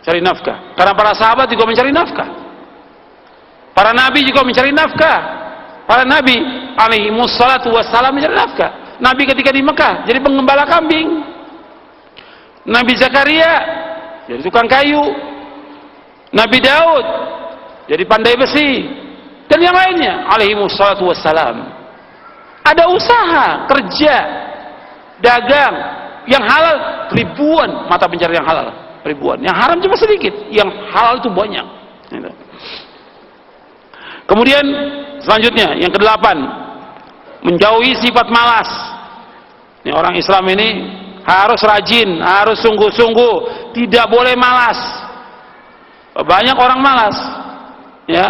cari nafkah. Karena para sahabat juga mencari nafkah, para nabi juga mencari nafkah. Para nabi alaihi wassalatu wassalam mencari nafkah. Nabi ketika di Mekah jadi penggembala kambing. Nabi Zakaria jadi tukang kayu. Nabi Daud jadi pandai besi. dan yang lainnya alaihi wassalatu wassalam. Ada usaha, kerja, dagang yang halal ribuan mata pencarian yang halal, ribuan. Yang haram cuma sedikit, yang halal itu banyak. Kemudian selanjutnya yang ke-8, menjauhi sifat malas. Ini orang Islam ini harus rajin, harus sungguh-sungguh, tidak boleh malas. Banyak orang malas, ya.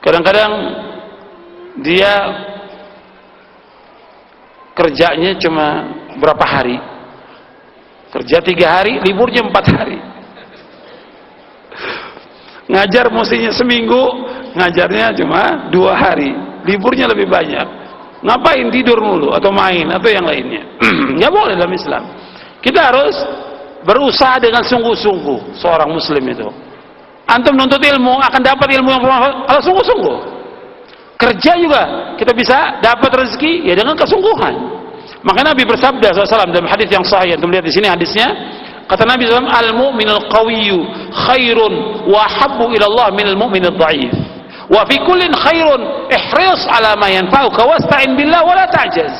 Kadang-kadang dia kerjanya cuma berapa hari, kerja 3 hari, liburnya 4 hari. Ngajar mestinya seminggu, ngajarnya cuma 2 hari, liburnya lebih banyak. Ngapain, tidur mulu atau main atau yang lainnya. Nggak boleh dalam Islam. Kita harus berusaha dengan sungguh-sungguh. Seorang muslim itu, antum menuntut ilmu akan dapat ilmu yang bermanfaat kalau sungguh-sungguh. Kerja juga kita bisa dapat rezeki ya dengan kesungguhan. Maka Nabi bersabda SAW dalam hadis yang sahih, antum lihat di sini hadisnya, kata Nabi SAW, al-mu'minul qawiyyu khairun wa habbu ila Allah minal mu'minid dha'if wa fi kullin khairun ihris ala ma yanfa'uka wasta'in billah wa la ta'jaz.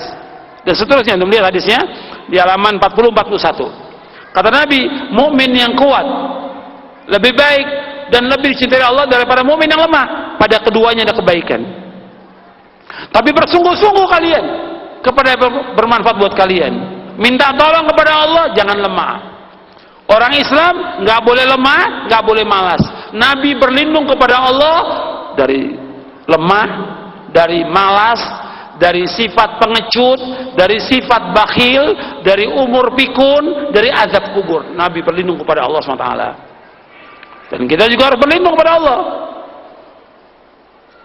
Dan seterusnya, antum lihat hadisnya di halaman 40-41. Kata Nabi, mukmin yang kuat lebih baik dan lebih dicintai Allah daripada mukmin yang lemah. Pada keduanya ada kebaikan. Tapi bersungguh-sungguh kalian kepada bermanfaat buat kalian. Minta tolong kepada Allah, jangan lemah. Orang Islam nggak boleh lemah, nggak boleh malas. Nabi berlindung kepada Allah dari lemah, dari malas, dari sifat pengecut, dari sifat bakhil, dari umur pikun, dari azab kubur. Nabi berlindung kepada Allah SWT. Dan kita juga harus berlindung kepada Allah.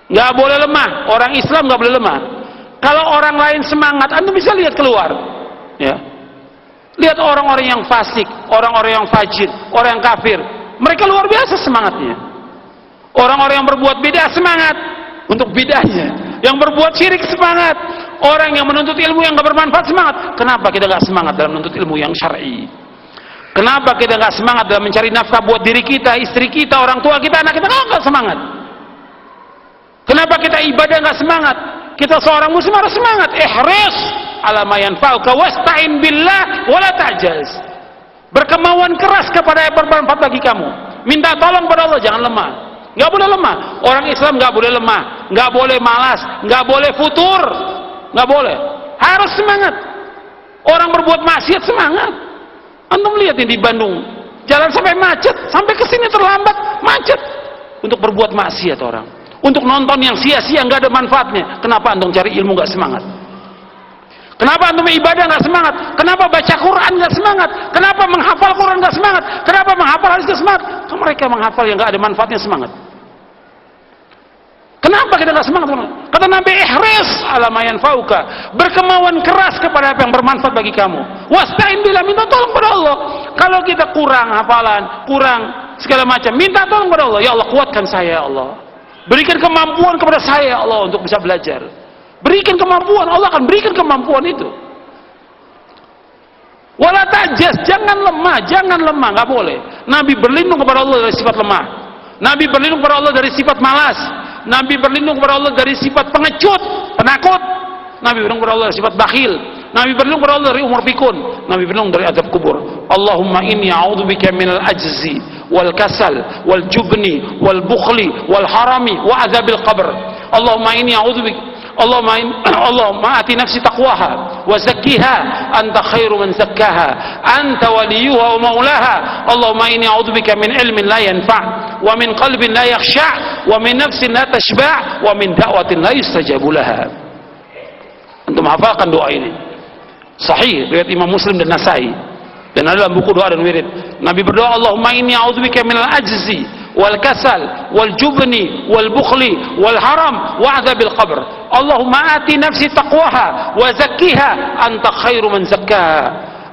Nggak boleh lemah. Orang Islam nggak boleh lemah. Kalau orang lain semangat, anda bisa lihat keluar. Ya. Lihat orang-orang yang fasik, orang-orang yang fajir, orang yang kafir. Mereka luar biasa semangatnya. Orang-orang yang berbuat bidah semangat untuk bidahnya. Yang berbuat syirik semangat. Orang yang menuntut ilmu yang nggak bermanfaat semangat. Kenapa kita nggak semangat dalam menuntut ilmu yang syar'i? Kenapa kita nggak semangat dalam mencari nafkah buat diri kita, istri kita, orang tua kita, anak kita? Nggak semangat. Kenapa kita ibadah nggak semangat? Kita seorang muslim harus semangat. Ihris ala ma yanfa'uka wasta'in billah wala ta'jaz. Berkemauan keras kepada yang bermanfaat bagi kamu. Minta tolong pada Allah, jangan lemah. Nggak boleh lemah. Orang Islam nggak boleh lemah, nggak boleh malas, nggak boleh futur, nggak boleh. Harus semangat. Orang berbuat maksiat semangat. Antum lihat ini di Bandung, jalan sampai macet, sampai ke sini terlambat, macet. Untuk berbuat maksiat orang, untuk nonton yang sia-sia nggak ada manfaatnya. Kenapa antum cari ilmu nggak semangat? Kenapa antum ibadah nggak semangat? Kenapa baca Quran nggak semangat? Kenapa menghafal Quran nggak semangat? Kenapa menghafal hadis nggak semangat? Mereka menghafal yang nggak ada manfaatnya semangat. Kenapa kita nggak semangat? Kata Nabi, ihris ala ma yanfa'uka. Berkemauan keras kepada apa yang bermanfaat bagi kamu. Wasta'in billah, minta tolong kepada Allah. Kalau kita kurang hafalan, kurang segala macam, minta tolong kepada Allah. Ya Allah, kuatkan saya ya Allah. Berikan kemampuan kepada saya ya Allah untuk bisa belajar. Berikan kemampuan, Allah akan berikan kemampuan itu. Wala ta'jaz, jangan lemah, nggak boleh. Nabi berlindung kepada Allah dari sifat lemah. Nabi berlindung kepada Allah dari sifat malas. Nabi berlindung kepada Allah dari sifat pengecut, penakut. Nabi berlindung kepada Allah dari sifat bakhil. Nabi berlindung kepada Allah dari umur pikun. Nabi berlindung dari azab kubur. Allahumma inni a'udzubika minal ajzi wal kasal wal jubni wal bukhli wal harami wa azabil qabr. Allahumma inni a'udzubika Allahumma ati nafsi taqwaha wa zakkiha anta khairu man zakkaha anta waliyuha wa maulaha. Allahumma inni a'udzubika min ilmin la yanfa' wa min qalbin la yakhsha' wa min nafsin la tashba' wa min da'watin la yustajabu laha. Antum hafalkan doa ini. Sahih riwayat Imam Muslim dan Nasai. Dan ada dalam buku doa dan wirid. Nabi berdoa, Allahumma inni a'udzubika minal ajzi wal kasal wal jubni wal bukhli wal haram wa adzabil qabr. Allahumma ati nafsi taqwaha wa zakkiha anta khairu man zakkaha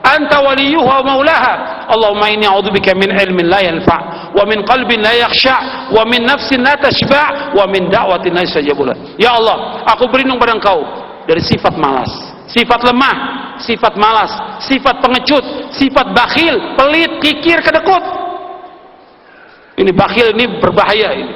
anta waliyuha wa maulaha. Allahumma inni a'udzubika min ilmin la yanfa' wa min qalbin la yakhsha' wa min nafsin la tashba' wa min da'watin la yustajabu laha. Ya Allah, aku berlindung pada Engkau dari sifat malas, sifat lemah, sifat malas, sifat pengecut, sifat bakhil, pelit, kikir, kedekut. Ini bakhil, ini berbahaya ini.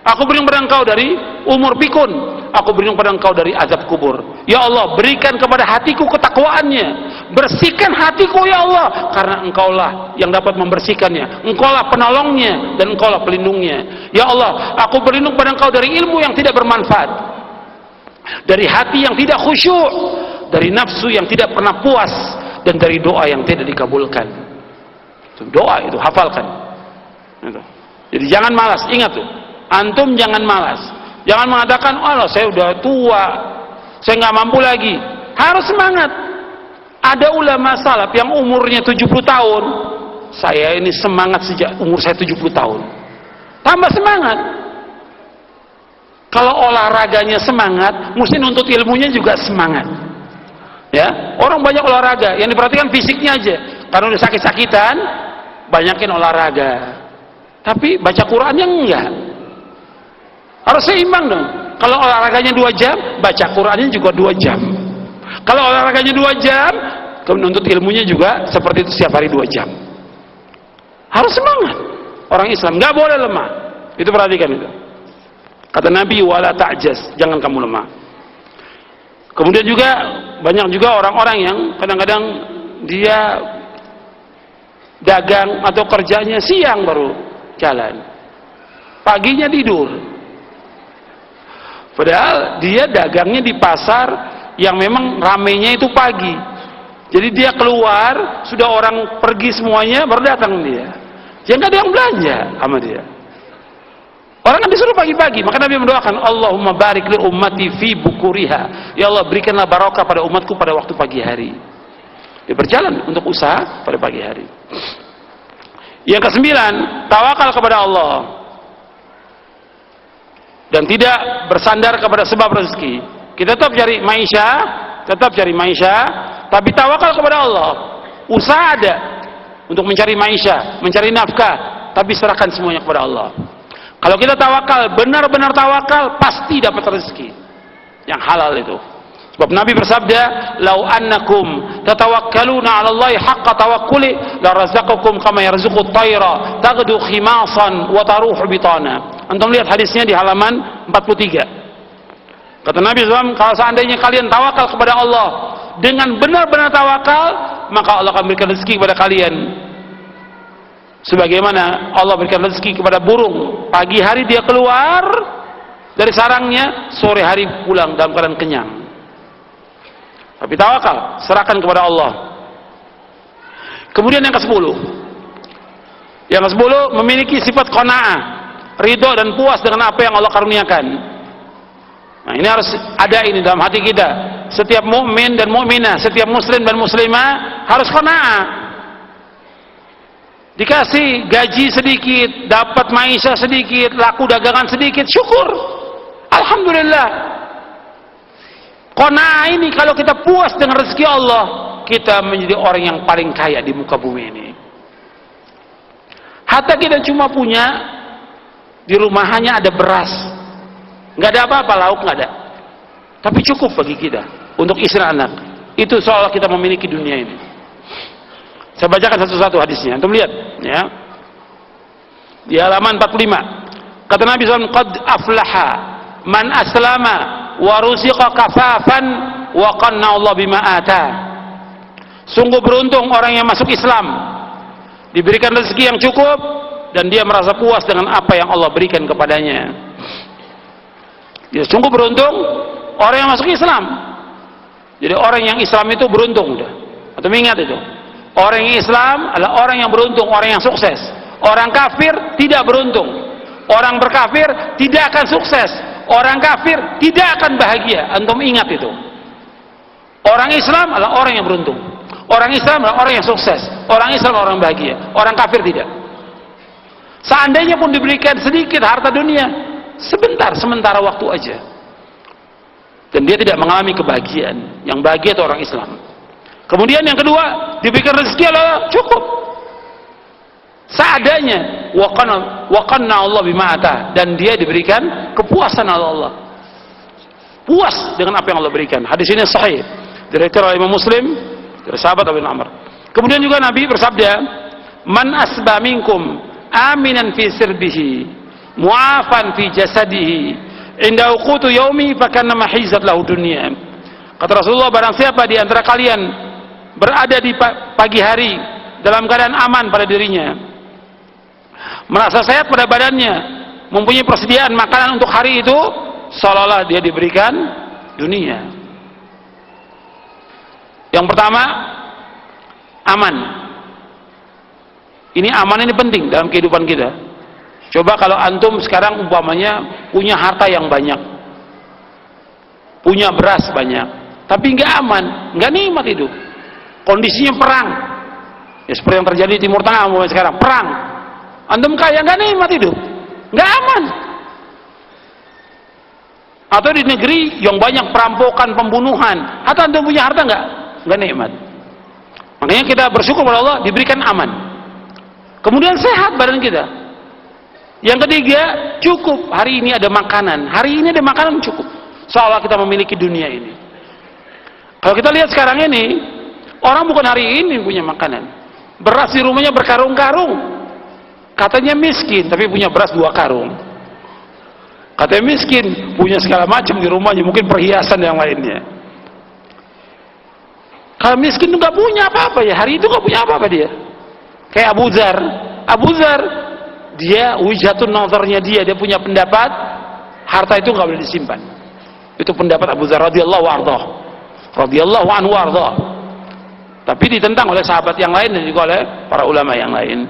Aku berlindung pada engkau dari umur pikun, aku berlindung pada engkau dari azab kubur. Ya Allah, berikan kepada hatiku ketakwaannya, bersihkan hatiku ya Allah, karena engkaulah yang dapat membersihkannya, engkaulah penolongnya dan engkaulah pelindungnya. Ya Allah, aku berlindung pada engkau dari ilmu yang tidak bermanfaat, dari hati yang tidak khusyuk, dari nafsu yang tidak pernah puas, dan dari doa yang tidak dikabulkan. Itu doa, itu hafalkan. Jadi jangan malas, ingat tuh. Antum jangan malas, jangan mengatakan, Allah saya udah tua, saya nggak mampu lagi. Harus semangat. Ada ulama salaf yang umurnya 70 tahun, saya ini semangat sejak umur saya 70 tahun. Tambah semangat. Kalau olahraganya semangat, mesti nuntut ilmunya juga semangat. Ya, orang banyak olahraga, yang diperhatikan fisiknya aja. Karena udah sakit-sakitan, banyakin olahraga. Tapi baca Qur'annya enggak. Harus seimbang dong. Kalau olahraganya 2 jam, baca Qur'annya juga 2 jam. Kalau olahraganya 2 jam, menuntut ilmunya juga seperti itu setiap hari 2 jam. Harus semangat. Orang Islam nggak boleh lemah. Itu perhatikan itu. Kata Nabi, wala ta'jaz, jangan kamu lemah. Kemudian juga banyak juga orang-orang yang kadang-kadang dia dagang atau kerjanya siang baru jalan, paginya tidur. Padahal dia dagangnya di pasar yang memang ramenya itu pagi. Jadi dia keluar, sudah orang pergi semuanya, baru datang dia. Jadi nggak ada yang belanja sama dia. Orang kan disuruh pagi-pagi, maka Nabi mendoakan, Allahumma barik li ummati fi bukuriha. Ya Allah, berikanlah barokah pada umatku pada waktu pagi hari. Dia berjalan untuk usaha pada pagi hari. Yang ke-9, tawakal kepada Allah. Dan tidak bersandar kepada sebab rezeki. Kita tetap cari maisha, tapi tawakal kepada Allah. Usaha ada untuk mencari maisha, mencari nafkah, tapi serahkan semuanya kepada Allah. Kalau kita tawakal, benar-benar tawakal, pasti dapat rezeki yang halal itu. Sebab Nabi bersabda, "Lau annakum tatawakkaluna 'ala Allahi haqqa tawakkuli, la razaqakum kama yarzuqut tayra, taghdu khimasan wa taruhu bitana." Antum lihat hadisnya di halaman 43. Kata Nabi SAW, kalau seandainya kalian tawakal kepada Allah dengan benar-benar tawakal, maka Allah akan berikan rezeki kepada kalian. Sebagaimana Allah berikan rezeki kepada burung, pagi hari dia keluar dari sarangnya, sore hari pulang dalam keadaan kenyang. Tapi tawakal, serahkan kepada Allah. Kemudian yang ke-10. Yang ke-10 memiliki sifat qanaah, ridho dan puas dengan apa yang Allah karuniakan. Nah, ini harus ada ini dalam hati kita. Setiap mukmin dan mukminah, setiap muslim dan muslimah harus qanaah. Dikasih gaji sedikit, dapat maisha sedikit, laku dagangan sedikit, syukur. Alhamdulillah. Qanaah ini kalau kita puas dengan rezeki Allah, kita menjadi orang yang paling kaya di muka bumi ini. Hatta kita cuma punya di rumah hanya ada beras, nggak ada apa-apa, lauk nggak ada, tapi cukup bagi kita untuk istri anak. Itu seolah kita memiliki dunia ini. Saya bacakan satu-satu hadisnya, antum lihat ya. Di halaman 45 kata Nabi SAW, qad aflaha man aslama wa ruziqa kafafan wa qanna Allah bima ata. Sungguh beruntung orang yang masuk Islam, diberikan rezeki yang cukup dan dia merasa puas dengan apa yang Allah berikan kepadanya. Dia sungguh beruntung orang yang masuk Islam. Jadi orang yang Islam itu beruntung udah. Atau ingat itu. Orang yang Islam adalah orang yang beruntung, orang yang sukses. Orang kafir tidak beruntung. Orang berkafir tidak akan sukses. Orang kafir tidak akan bahagia. Antum ingat itu. Orang Islam adalah orang yang beruntung. Orang Islam adalah orang yang sukses. Orang Islam adalah orang bahagia. Orang kafir tidak. Seandainya pun diberikan sedikit harta dunia, sebentar, sementara waktu aja. Dan dia tidak mengalami kebahagiaan. Yang bahagia itu orang Islam. Kemudian yang kedua, diberikan rezeki Allah cukup. Seadanya, wa qanna Allah bima ata, dan dia diberikan kepuasan oleh Allah. Puas dengan apa yang Allah berikan. Hadis ini sahih. Diriwayatkan oleh Imam Muslim dari sahabat Abu Amr. Kemudian juga Nabi bersabda, "Man asba minkum aminan fi sirbihi mu'afan fi jasadihi inda uqutu yaumi fakannama hizat lahu dunya. Kata Rasulullah, barang siapa di antara kalian berada di pagi hari dalam keadaan aman pada dirinya, merasa sehat pada badannya, mempunyai persediaan makanan untuk hari itu, seolah-olah dia diberikan dunia. Yang pertama, aman. Ini aman, ini penting dalam kehidupan kita. Coba kalau antum sekarang umpamanya punya harta yang banyak, punya beras banyak, tapi nggak aman, nggak nikmat hidup. Kondisinya perang, ya seperti yang terjadi di Timur Tengah umpamanya sekarang, perang. Antum kaya, nggak nikmat hidup, nggak aman. Atau di negeri yang banyak perampokan, pembunuhan, atau antum punya harta nggak nikmat. Makanya kita bersyukur kepada Allah diberikan aman. Kemudian sehat badan kita. Yang ketiga, cukup. Hari ini ada makanan. Hari ini ada makanan cukup. Seolah kita memiliki dunia ini. Kalau kita lihat sekarang ini, orang bukan hari ini punya makanan. Beras di rumahnya berkarung-karung. Katanya miskin, tapi punya beras 2 karung. Katanya miskin, punya segala macam di rumahnya, mungkin perhiasan yang lainnya. Kalau miskin itu nggak punya apa-apa ya, hari itu nggak punya apa-apa dia. Kayak Abu Dzar. Abu Dzar, dia wijhatun nazarnya dia punya pendapat, harta itu nggak boleh disimpan. Itu pendapat Abu Dzar radhiyallahu anhu warḍah. Tapi ditentang oleh sahabat yang lain dan juga oleh para ulama yang lain.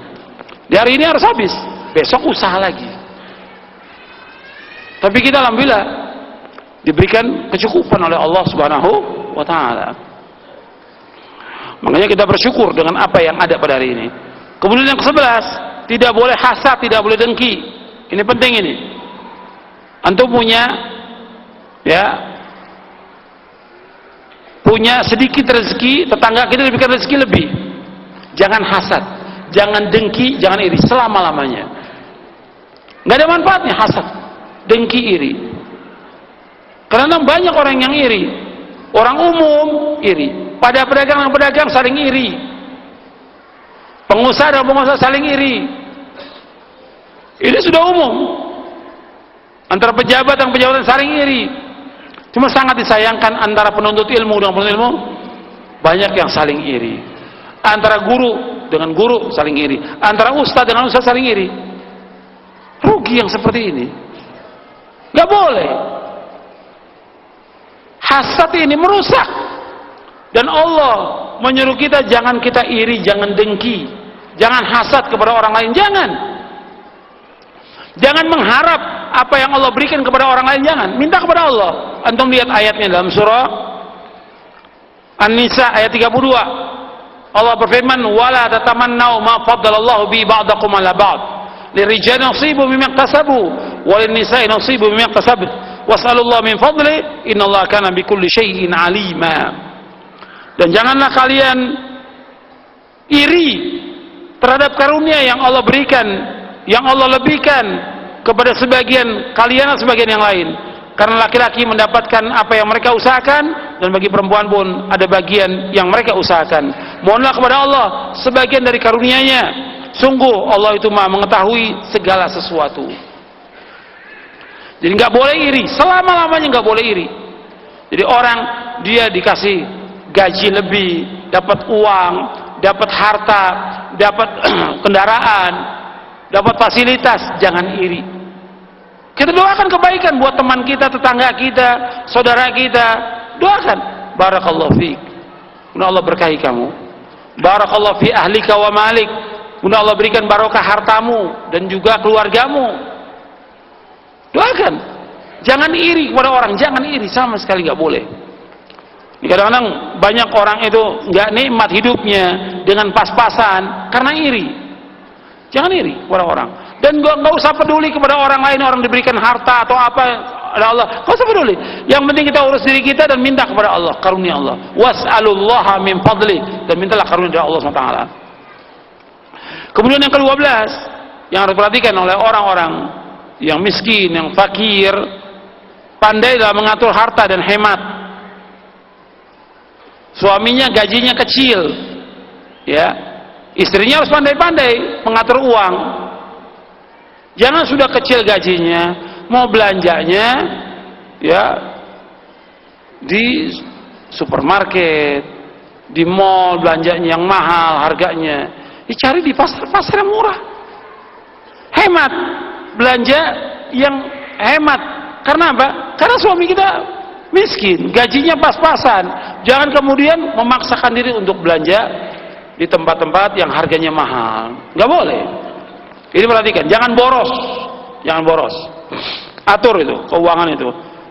Di hari ini harus habis, besok usaha lagi. Tapi kita alhamdulillah diberikan kecukupan oleh Allah Subhanahu wa taala. Makanya kita bersyukur dengan apa yang ada pada hari ini. Kemudian yang ke-11, tidak boleh hasad, tidak boleh dengki. Ini penting ini. Antum punya sedikit rezeki, tetangga kita diberikan rezeki lebih. Jangan hasad, jangan dengki, jangan iri selama-lamanya. Nggak ada manfaatnya hasad, dengki, iri. Karena banyak orang yang iri. Orang umum iri. Pada pedagang saling iri. Pengusaha dan pengusaha saling iri. Ini sudah umum. Antara pejabat dan pejabat saling iri. Cuma sangat disayangkan antara penuntut ilmu dengan penuntut ilmu, banyak yang saling iri. Antara guru dengan guru saling iri. Antara ustadz dengan ustadz saling iri. Rugi yang seperti ini. Gak boleh. Hasad ini merusak. Dan Allah menyuruh kita jangan kita iri, jangan dengki, jangan hasad kepada orang lain, jangan mengharap apa yang Allah berikan kepada orang lain, jangan minta kepada Allah. Antum lihat ayatnya dalam surah An-Nisa ayat 32. Allah berfirman, "Wala tatamannau ma faddalallahu bi ba'dakum 'ala ba'd. Lirijali nasibu mimma iktasabu wa lin-nisa'i nasibu mimma iktasabna. Was'alullaha min fadli, innallaha kana bikulli syai'in 'alima." Dan janganlah kalian iri terhadap karunia yang Allah berikan, yang Allah lebihkan kepada sebagian kalian dan sebagian yang lain. Karena laki-laki mendapatkan apa yang mereka usahakan, dan bagi perempuan pun ada bagian yang mereka usahakan. Mohonlah kepada Allah sebagian dari karunia-Nya. Sungguh Allah itu Maha mengetahui segala sesuatu. Jadi nggak boleh iri, selama-lamanya nggak boleh iri. Jadi orang dia dikasih gaji lebih, dapat uang, dapat harta, dapat kendaraan, dapat fasilitas, jangan iri. Kita doakan kebaikan buat teman kita, tetangga kita, saudara kita. Doakan. Barakallahu fiik. Mudah Allah berkahi kamu. Barakallahu fi ahlika wa malik. Mudah Allah berikan barokah hartamu dan juga keluargamu. Doakan. Jangan iri kepada orang, jangan iri, sama sekali nggak boleh. Kadang-kadang banyak orang itu nggak nikmat hidupnya dengan pas-pasan karena iri. Jangan iri kepada orang. Dan nggak usah peduli kepada orang lain, orang diberikan harta atau apa oleh Allah. Nggak usah peduli. Yang penting kita urus diri kita dan minta kepada Allah karunia Allah. Was'alullaha min fadli, dan mintalah karunia dari Allah SWT. Kemudian yang ke-12 yang harus diperhatikan oleh orang-orang yang miskin, yang fakir, pandai dalam mengatur harta dan hemat. Suaminya gajinya kecil, ya, istrinya harus pandai-pandai mengatur uang. Jangan sudah kecil gajinya, mau belanjanya ya di supermarket, di mall, belanjanya yang mahal harganya, dicari di pasar-pasar yang murah. Hemat, belanja yang hemat. Karena apa? Karena suami kita miskin, gajinya pas-pasan. Jangan kemudian memaksakan diri untuk belanja di tempat-tempat yang harganya mahal. Nggak boleh. Ini perhatikan, jangan boros. Jangan boros. Atur itu, keuangan itu.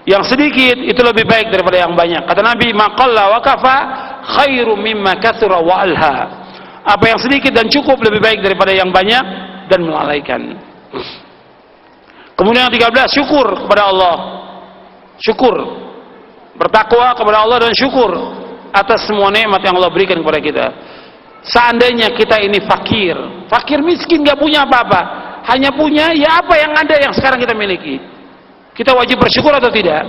Yang sedikit itu lebih baik daripada yang banyak. Kata Nabi, maqalla wa kafa khairum mimma katsura wa alha. Apa yang sedikit dan cukup lebih baik daripada yang banyak dan melalaikan. Kemudian yang 13, syukur kepada Allah. Syukur. Bertakwa kepada Allah dan syukur atas semua nikmat yang Allah berikan kepada kita. Seandainya kita ini fakir miskin, gak punya apa-apa, hanya punya ya apa yang ada yang sekarang kita miliki, kita wajib bersyukur atau tidak?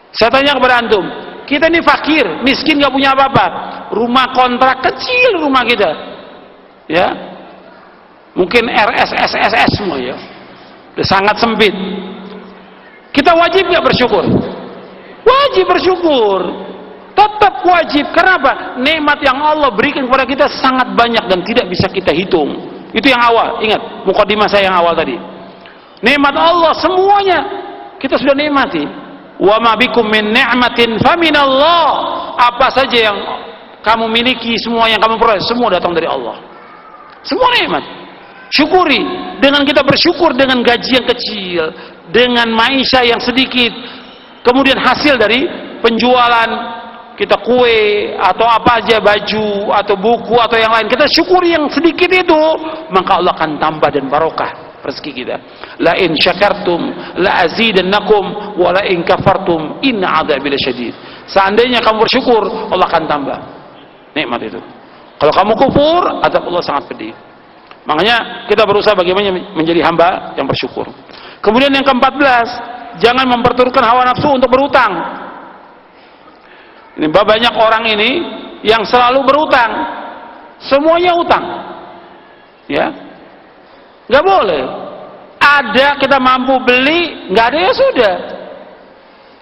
Saya tanya kepada antum, kita ini fakir miskin, gak punya apa-apa, rumah kontrak kecil rumah kita, ya mungkin RSSSS semua ya, udah sangat sempit. Kita wajib gak bersyukur? Wajib bersyukur, tetap wajib. Kenapa? Nikmat yang Allah berikan kepada kita sangat banyak dan tidak bisa kita hitung. Itu yang awal, ingat mukadimah saya yang awal tadi. Nikmat Allah semuanya kita sudah nikmati. Wa ma bikum min ni'matin faminallah. Apa saja yang kamu miliki, semua yang kamu peroleh, semua datang dari Allah. Semua nikmat. Syukuri. Dengan kita bersyukur dengan gaji yang kecil, dengan maisha yang sedikit, kemudian hasil dari penjualan kita kue atau apa aja, baju atau buku atau yang lain, kita syukuri yang sedikit itu, maka Allah akan tambah dan barokah rezeki kita. La in syakartum la azidannakum wa la in kafartum inna adzabi lasyadid. Seandainya kamu bersyukur, Allah akan tambah nikmat itu. Kalau kamu kufur, azab Allah sangat pedih. Makanya kita berusaha bagaimana menjadi hamba yang bersyukur. Kemudian yang ke-14, jangan memperturutkan hawa nafsu untuk berutang. Ini banyak orang ini yang selalu berutang, semuanya utang, ya, nggak boleh. Ada kita mampu beli, nggak ada ya sudah.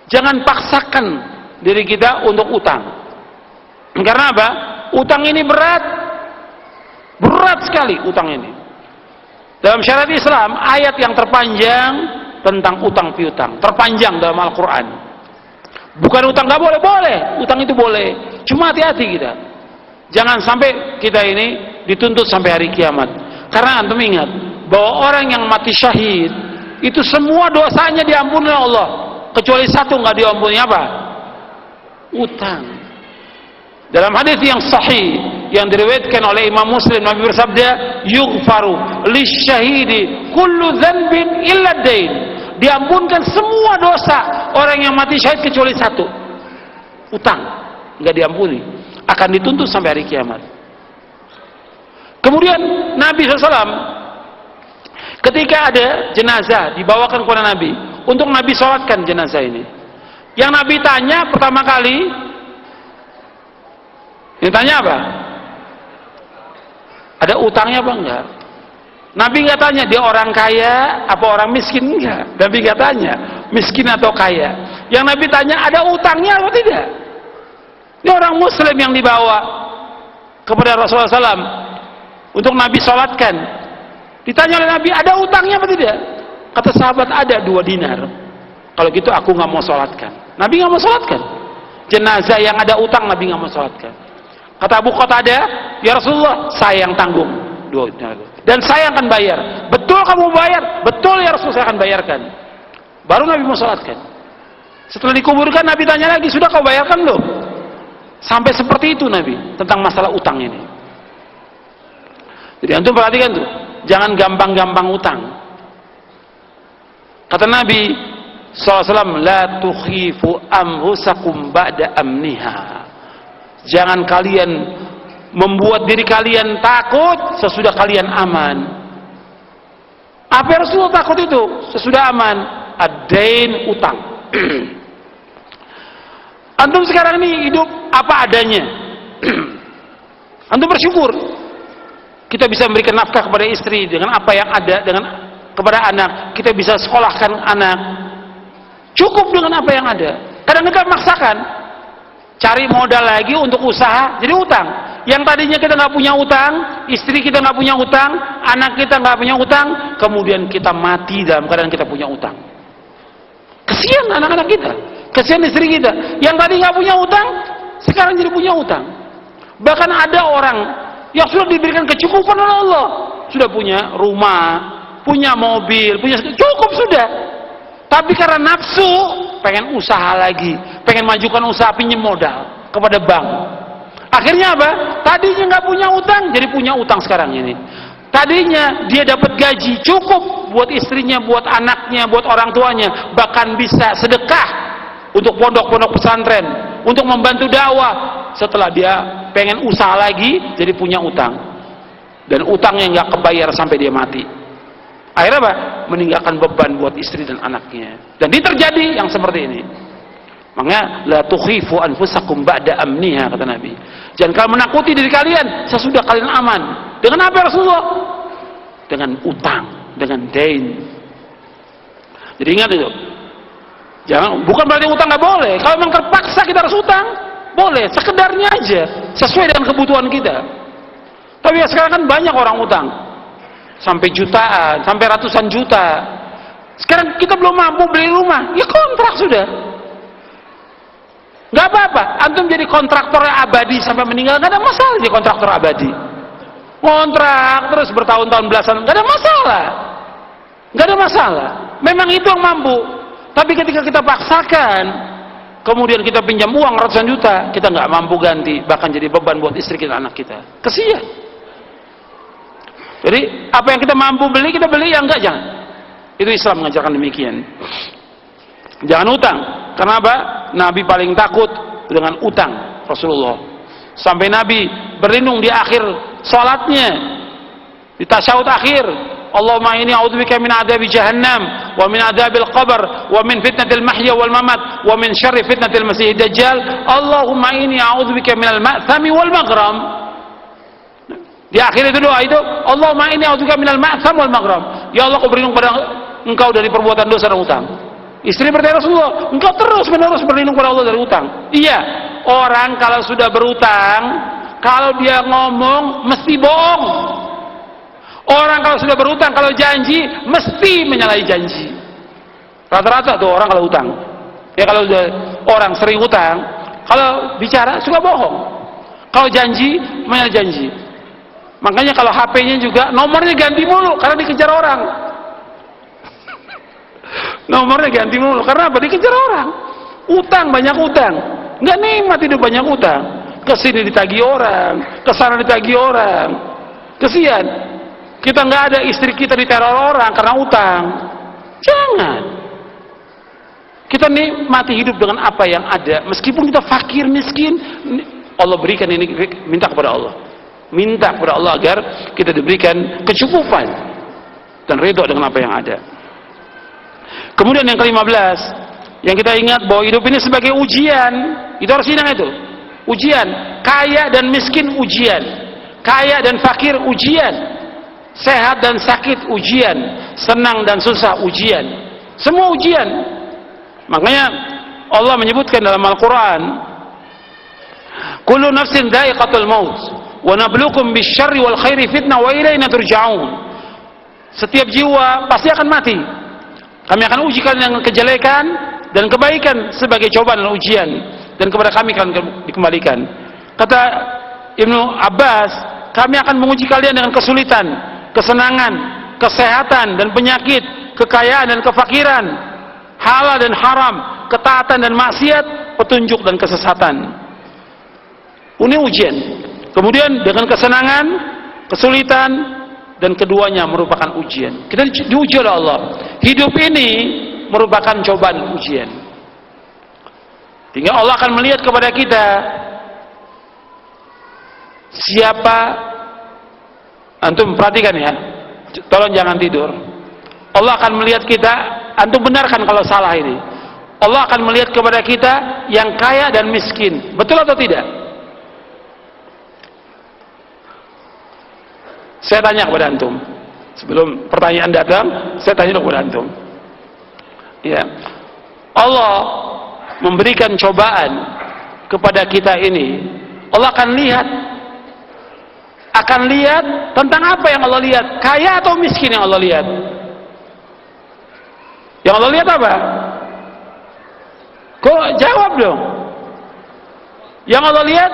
Jangan paksakan diri kita untuk utang. Karena apa? Utang ini berat sekali utang ini. Dalam syariat Islam, ayat yang terpanjang tentang utang piutang, terpanjang dalam Al-Quran. Bukan utang nggak boleh, boleh. Utang itu boleh. Cuma hati-hati kita. Jangan sampai kita ini dituntut sampai hari kiamat. Karena antum ingat bahwa orang yang mati syahid itu semua dosanya diampuni oleh Allah, kecuali satu nggak diampuni, apa? Utang. Dalam hadis yang sahih yang diriwayatkan oleh Imam Muslim, Nabi bersabda, "Yughfaru lisyahidi kullu dzanbin illa dain." Diampunkan semua dosa orang yang mati syahid kecuali satu, utang, nggak diampuni, akan dituntut sampai hari kiamat. Kemudian Nabi SAW ketika ada jenazah dibawakan kepada Nabi untuk Nabi sholatkan jenazah ini, yang Nabi tanya pertama kali, ditanya apa? Ada utangnya apa enggak? Nabi nggak tanya dia orang kaya apa orang miskin, enggak. Nabi nggak tanya miskin atau kaya. Yang Nabi tanya ada utangnya atau tidak. Ini orang Muslim yang dibawa kepada Rasulullah SAW untuk Nabi sholatkan. Ditanya oleh Nabi, ada utangnya apa tidak? Kata sahabat, ada 2 dinar. Kalau gitu aku nggak mau sholatkan. Nabi nggak mau sholatkan. Jenazah yang ada utang Nabi nggak mau sholatkan. Kata Abu Qatadah, ya Rasulullah, saya yang tanggung 2 dinar dan saya akan bayar. Betul kamu bayar? Betul ya Rasul, saya akan bayarkan. Baru Nabi mau sholatkan. Setelah dikuburkan Nabi tanya lagi, sudah kau bayarkan belum? Sampai seperti itu Nabi tentang masalah utang ini. Jadi antum perhatikan tuh, jangan gampang-gampang utang. Kata Nabi SAW, la tukhifu anfusakum ba'da amniha. Jangan kalian membuat diri kalian takut sesudah kalian aman. Apa yang Rasulullah takut itu? Sesudah aman, ad-dain, utang. Antum sekarang ini hidup apa adanya. Antum bersyukur. Kita bisa memberikan nafkah kepada istri dengan apa yang ada, dengan kepada anak. Kita bisa sekolahkan anak. Cukup dengan apa yang ada. Kadang kita memaksakan, cari modal lagi untuk usaha, jadi utang. Yang tadinya kita nggak punya utang, istri kita nggak punya utang, anak kita nggak punya utang, kemudian kita mati dalam keadaan kita punya utang. Kesian anak-anak kita, kesian istri kita. Yang tadi nggak punya utang, sekarang jadi punya utang. Bahkan ada orang yang sudah diberikan kecukupan oleh Allah, sudah punya rumah, punya mobil, punya cukup sudah. Tapi karena nafsu, pengen usaha lagi, pengen majukan usaha, pinjam modal kepada bank. Akhirnya apa? Tadinya nggak punya utang, jadi punya utang sekarang ini. Tadinya dia dapat gaji cukup buat istrinya, buat anaknya, buat orang tuanya, bahkan bisa sedekah untuk pondok-pondok pesantren, untuk membantu dakwah. Setelah dia pengen usaha lagi, jadi punya utang, dan utangnya nggak kebayar sampai dia mati. Akhirnya apa? Meninggalkan beban buat istri dan anaknya. Dan ini terjadi yang seperti ini. Makanya la tukhifu anfusakum ba'da amniha, kata Nabi. Jangan kalian menakuti diri kalian sesudah kalian aman. Dengan apa Rasulullah? Dengan utang, dengan dain. Jadi ingat itu. Jangan, bukan berarti utang nggak boleh. Kalau memang terpaksa kita harus utang, boleh. Sekedarnya aja, sesuai dengan kebutuhan kita. Tapi ya sekarang kan banyak orang utang. Sampai jutaan, sampai ratusan juta. Sekarang kita belum mampu beli rumah, ya kontrak sudah. Gak apa-apa, antum jadi kontraktor abadi sampai meninggal, gak ada masalah jadi kontraktor abadi. Kontrak terus bertahun-tahun belasan, gak ada masalah. Gak ada masalah. Memang itu yang mampu. Tapi ketika kita paksakan, kemudian kita pinjam uang ratusan juta, kita gak mampu ganti, bahkan jadi beban buat istri kita, anak kita. Kesian. Jadi apa yang kita mampu beli, kita beli, yang enggak jangan. Itu Islam mengajarkan demikian. Jangan utang. Karena apa? Nabi paling takut dengan utang, Rasulullah. Sampai Nabi berlindung di akhir salatnya, di tasyahud akhir, Allahumma inni a'udzubika min adzabi jahannam wa min adzabil qabr wa min fitnatil mahya wal mamat wa min syarri fitnatil masiihid dajjal. Allahumma inni a'udzubika minal ma'thami wal maghram. Di akhir itu doa itu, Allahumma inni a'udzubika minal ma'tham wal maghram. Ya Allah, aku berlindung pada engkau dari perbuatan dosa dan utang. Istri bertanya, Rasulullah, engkau terus menerus berlindung pada Allah dari utang. Iya, orang kalau sudah berutang, kalau dia ngomong mesti bohong. Orang kalau sudah berutang, kalau janji mesti menyalahi janji. Rata-rata tuh orang kalau utang. Ya kalau orang sering utang, kalau bicara suka bohong. Kalau janji menyalahi janji. Makanya kalau HP-nya juga nomornya ganti mulu karena dikejar orang. Nomornya ganti mulu karena apa? Dikejar orang. Utang, banyak utang. Nggak nikmat hidup banyak utang. Kesini ditagih orang, kesana ditagih orang. Kesian. Kita nggak ada, istri kita diteror orang karena utang. Jangan. Kita nikmati hidup dengan apa yang ada. Meskipun kita fakir, miskin, Allah berikan ini, minta kepada Allah. Minta kepada Allah agar kita diberikan kecukupan dan ridho dengan apa yang ada. Kemudian yang ke-15, yang kita ingat bahwa hidup ini sebagai ujian. Itu harus ingat itu. Ujian, kaya dan miskin ujian, kaya dan fakir ujian, sehat dan sakit ujian, senang dan susah ujian. Semua ujian. Makanya Allah menyebutkan dalam Al-Qur'an, kullu nafsin dha'iqatul maut wa nabluukum bisyarri wal khairi fitnah wa ilaina turja'un. Setiap jiwa pasti akan mati. Kami akan uji kalian dengan kejelekan dan kebaikan sebagai cobaan dan ujian, dan kepada kami kalian dikembalikan. Kata Ibnu Abbas, kami akan menguji kalian dengan kesulitan, kesenangan, kesehatan dan penyakit, kekayaan dan kefakiran, halal dan haram, ketaatan dan maksiat, petunjuk dan kesesatan. Ini ujian. Kemudian dengan kesenangan, kesulitan, dan keduanya merupakan ujian. Kita diuji oleh Allah. Hidup ini merupakan cobaan ujian. Tinggal Allah akan melihat kepada kita siapa. Antum perhatikan ya, tolong jangan tidur. Allah akan melihat kita. Antum benarkan kalau salah ini. Allah akan melihat kepada kita yang kaya dan miskin. Betul atau tidak? Saya tanya kepada antum, sebelum pertanyaan datang, saya tanya kepada antum. Ya, Allah memberikan cobaan kepada kita ini. Allah akan lihat tentang apa yang Allah lihat, kaya atau miskin yang Allah lihat. Yang Allah lihat apa? Kok jawab dong. Yang Allah lihat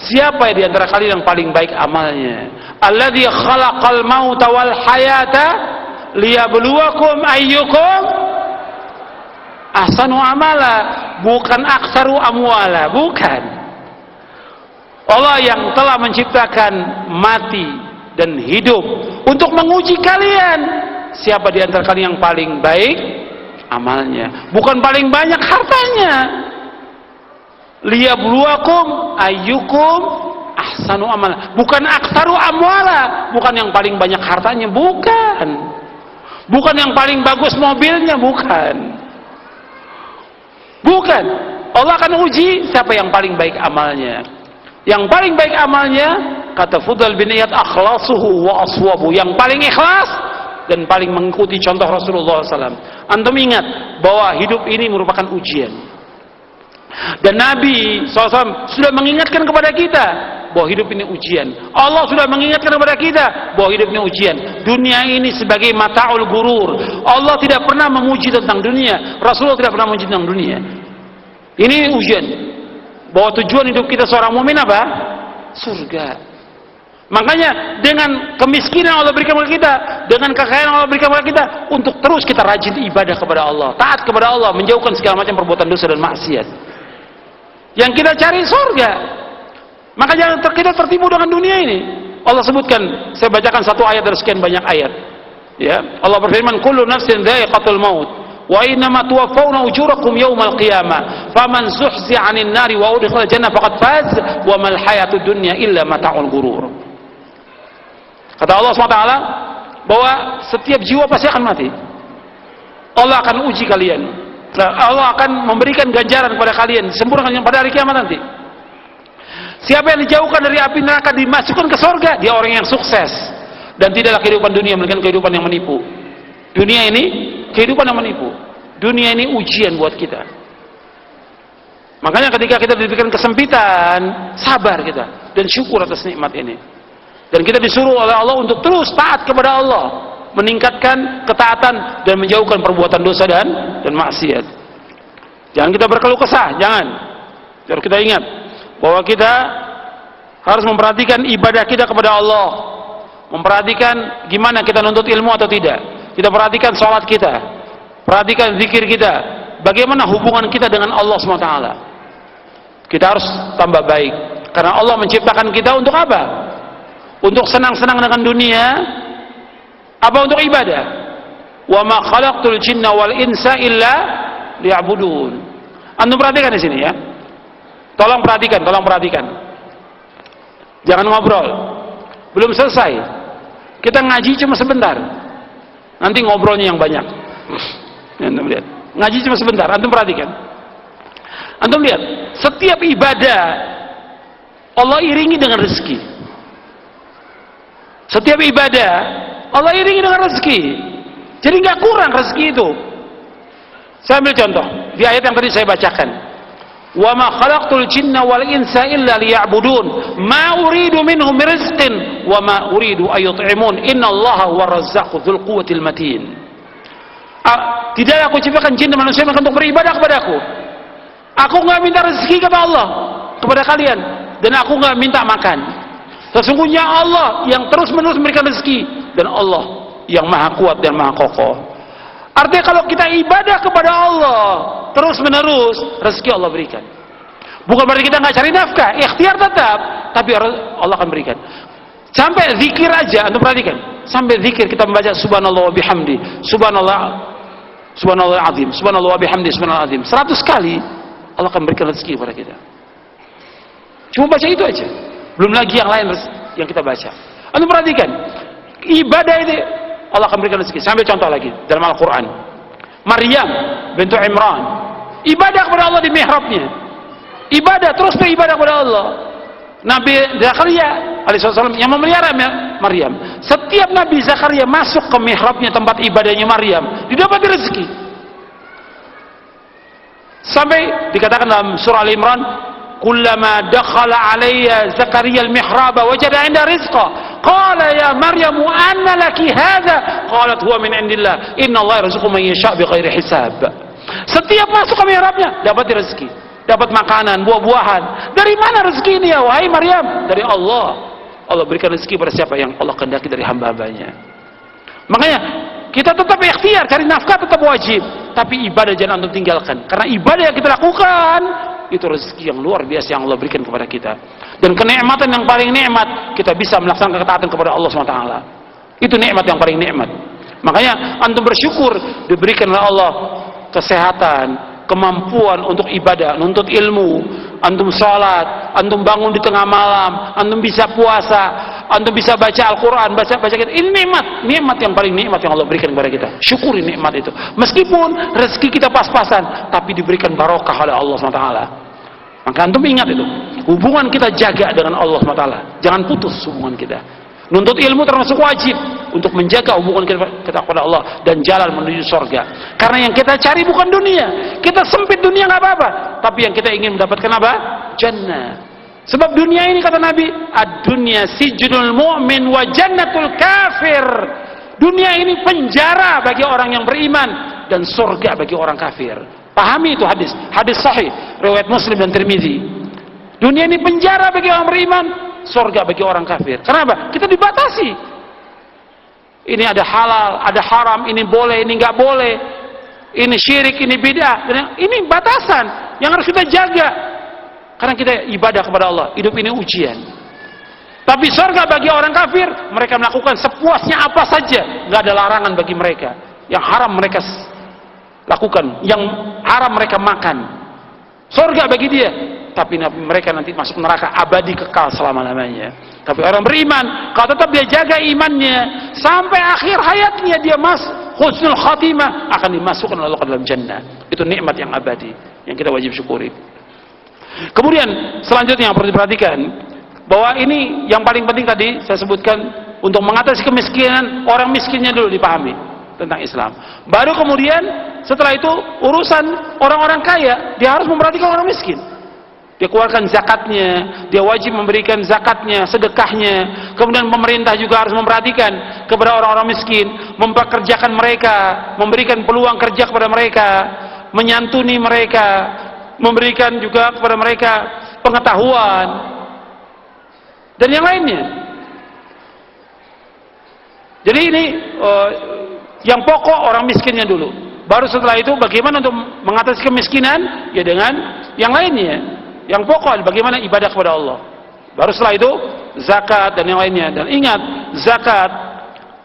siapa di antara kalian yang paling baik amalnya? Alladzi khalaqal mauta wal hayata liyabluwakum ayyukum ahsanu amala, bukan aktsaru amwala, bukan. Allah yang telah menciptakan mati dan hidup untuk menguji kalian. Siapa di antara kalian yang paling baik amalnya, bukan paling banyak hartanya. Liyabluwakum ayyukum ahsanu amala, bukan aktsaru amwala, bukan yang paling banyak hartanya, bukan yang paling bagus mobilnya, bukan. Allah akan uji siapa yang paling baik amalnya. Yang paling baik amalnya, kata Fudhal bin Iyad, akhlasuhu wa aswabu, yang paling ikhlas dan paling mengikuti contoh Rasulullah SAW. Antum ingat bahwa hidup ini merupakan ujian, dan Nabi SAW sudah mengingatkan kepada kita bahwa hidup ini ujian. Allah sudah mengingatkan kepada kita bahwa hidup ini ujian. Dunia ini sebagai mata'ul gurur. Allah tidak pernah memuji tentang dunia, Rasulullah tidak pernah memuji tentang dunia. Ini ujian, bahwa tujuan hidup kita seorang mukmin apa? Surga. Makanya dengan kemiskinan Allah berikan kepada kita, dengan kekayaan Allah berikan kepada kita, untuk terus kita rajin ibadah kepada Allah, taat kepada Allah, menjauhkan segala macam perbuatan dosa dan maksiat. Yang kita cari surga. Maka jangan kita tertipu dengan dunia ini. Allah sebutkan, saya bacakan satu ayat dari sekian banyak ayat. Ya, Allah berfirman, kullu nafsin dha'iqatul maut wa innama tuwaffawna ujurakum yaumal qiyamah faman zuhziha 'anil nari wa udkhila jannah faqad faz wa mal hayatud dunya illa mata'ul ghurur. Kata Allah SWT bahwa setiap jiwa pasti akan mati. Allah akan uji kalian. Allah akan memberikan ganjaran kepada kalian, sempurnakan pada hari kiamat nanti. Siapa yang dijauhkan dari api neraka dimasukkan ke surga, dia orang yang sukses. Dan tidaklah kehidupan dunia melainkan kehidupan yang menipu. Dunia ini kehidupan yang menipu. Dunia ini ujian buat kita. Makanya ketika kita diberikan kesempitan, sabar kita dan syukur atas nikmat ini. Dan kita disuruh oleh Allah untuk terus taat kepada Allah, meningkatkan ketaatan dan menjauhkan perbuatan dosa dan maksiat. Jangan kita berkeluh kesah, jangan. Harus kita ingat bahwa kita harus memperhatikan ibadah kita kepada Allah, memperhatikan gimana kita nuntut ilmu atau tidak. Kita perhatikan sholat kita, perhatikan zikir kita, bagaimana hubungan kita dengan Allah SWT. Kita harus tambah baik, karena Allah menciptakan kita untuk apa? Untuk senang-senang dengan dunia, apa untuk ibadah? Wa ma khalaqtul jinna wal insa illa liya'budun. Antum perhatikan di sini ya. Tolong perhatikan. Jangan ngobrol. Belum selesai. Kita ngaji cuma sebentar. Nanti ngobrolnya yang banyak. Antum lihat. Ngaji cuma sebentar. Antum perhatikan. Antum lihat, setiap ibadah Allah iringi dengan rezeki. Setiap ibadah Allah iringi dengan rezeki. Jadi nggak kurang rezeki itu. Saya ambil contoh di ayat yang tadi saya bacakan. Wa ma khalaqtul jinna wal insa illa liya'budun ma uridu minhum rizqin wa ma uridu ayut'imun innallaha huwar-razzaqu dzul quwwatil matin. Tidaklah aku ciptakan jin dan manusia untuk beribadah kepadaku. Aku nggak minta rezeki kata Allah kepada kalian, dan aku nggak minta makan. Sesungguhnya Allah yang terus-menerus memberikan rezeki, dan Allah yang maha kuat dan maha kokoh. Artinya kalau kita ibadah kepada Allah terus-menerus, rezeki Allah berikan. Bukan berarti kita nggak cari nafkah, ikhtiar tetap, tapi Allah akan berikan. Sampai zikir aja, antum perhatikan. Sampai zikir kita membaca subhanallah wa bihamdi, subhanallah azim, subhanallah wa bihamdi, subhanallah azim 100 kali, Allah akan berikan rezeki kepada kita. Cuma baca itu aja. Belum lagi yang lain yang kita baca. Anda perhatikan, ibadah ini Allah akan berikan rezeki. Sambil contoh lagi dalam Al-Quran. Maryam bintu Imran, ibadah kepada Allah di mihrabnya. Ibadah, terus beribadah kepada Allah. Nabi Zakaria alaihissalam yang memelihara Maryam. Setiap Nabi Zakaria masuk ke mihrabnya, tempat ibadahnya Maryam, didapati rezeki. Sampai dikatakan dalam surah Al-Imran, kullama dakhala alayya Zakaria al-mihraba wajada 'inda rizqa qala ya Maryam anna laki hadha qalat huwa min 'indillah innallaha yarzuqu man yasha' bighairi hisab. Setiap masuk ke mihrabnya dapat rezeki, dapat makanan, buah-buahan. Dari mana rezeki ini ya wahai Maryam? Dari Allah. Allah berikan rezeki pada siapa yang Allah kehendaki dari hamba-hambanya. Makanya kita tetap ikhtiar, cari nafkah tetap wajib, tapi ibadah jangan antum tinggalkan. Karena ibadah yang kita lakukan itu rezeki yang luar biasa yang Allah berikan kepada kita. Dan kenikmatan yang paling nikmat, kita bisa melaksanakan ketaatan kepada Allah SWT. Itu nikmat yang paling nikmat. Makanya antum bersyukur diberikan oleh Allah kesehatan, kemampuan untuk ibadah, nuntut ilmu, antum sholat, antum bangun di tengah malam, antum bisa puasa, antum bisa baca Al-Quran, baca kita. Ini nikmat yang paling nikmat yang Allah berikan kepada kita. Syukuri nikmat itu. Meskipun rezeki kita pas-pasan, tapi diberikan barokah oleh Allah SWT. Maka antum ingat itu, hubungan kita jaga dengan Allah SWT. Jangan putus hubungan kita. Nuntut ilmu termasuk wajib untuk menjaga hubungan kita kepada Allah dan jalan menuju surga. Karena yang kita cari bukan dunia. Kita sempit dunia nggak apa-apa, tapi yang kita ingin mendapatkan apa? Jannah. Sebab dunia ini kata Nabi, ad-dunya sijnul mu'min wa jannatul kafir. Dunia ini penjara bagi orang yang beriman dan surga bagi orang kafir. Pahami itu hadis sahih riwayat Muslim dan Tirmizi. Dunia ini penjara bagi orang beriman, surga bagi orang kafir. Kenapa? Kita dibatasi. Ini ada halal, ada haram, ini boleh, ini nggak boleh. Ini syirik, ini bid'ah. Ini batasan yang harus kita jaga. Karena kita ibadah kepada Allah. Hidup ini ujian. Tapi surga bagi orang kafir, mereka melakukan sepuasnya apa saja, nggak ada larangan bagi mereka. Yang haram mereka lakukan, yang haram mereka makan. Surga bagi dia. Tapi mereka nanti masuk neraka abadi kekal selama-lamanya. Tapi orang beriman, kalau tetap dia jaga imannya sampai akhir hayatnya, dia husnul khatimah, akan dimasukkan oleh Allah ke dalam jannah. Itu nikmat yang abadi yang kita wajib syukuri. Kemudian selanjutnya yang perlu diperhatikan, bahwa ini yang paling penting tadi saya sebutkan, untuk mengatasi kemiskinan, orang miskinnya dulu dipahami tentang Islam. Baru kemudian setelah itu urusan orang-orang kaya, dia harus memperhatikan orang miskin. Dia keluarkan zakatnya, dia wajib memberikan zakatnya, sedekahnya. Kemudian pemerintah juga harus memperhatikan kepada orang-orang miskin, mempekerjakan mereka, memberikan peluang kerja kepada mereka, menyantuni mereka, memberikan juga kepada mereka pengetahuan dan yang lainnya. Jadi ini yang pokok orang miskinnya dulu. Baru setelah itu bagaimana untuk mengatasi kemiskinan, ya dengan yang lainnya. Yang pokok bagaimana ibadah kepada Allah. Baru setelah itu zakat dan yang lainnya. Dan ingat, zakat,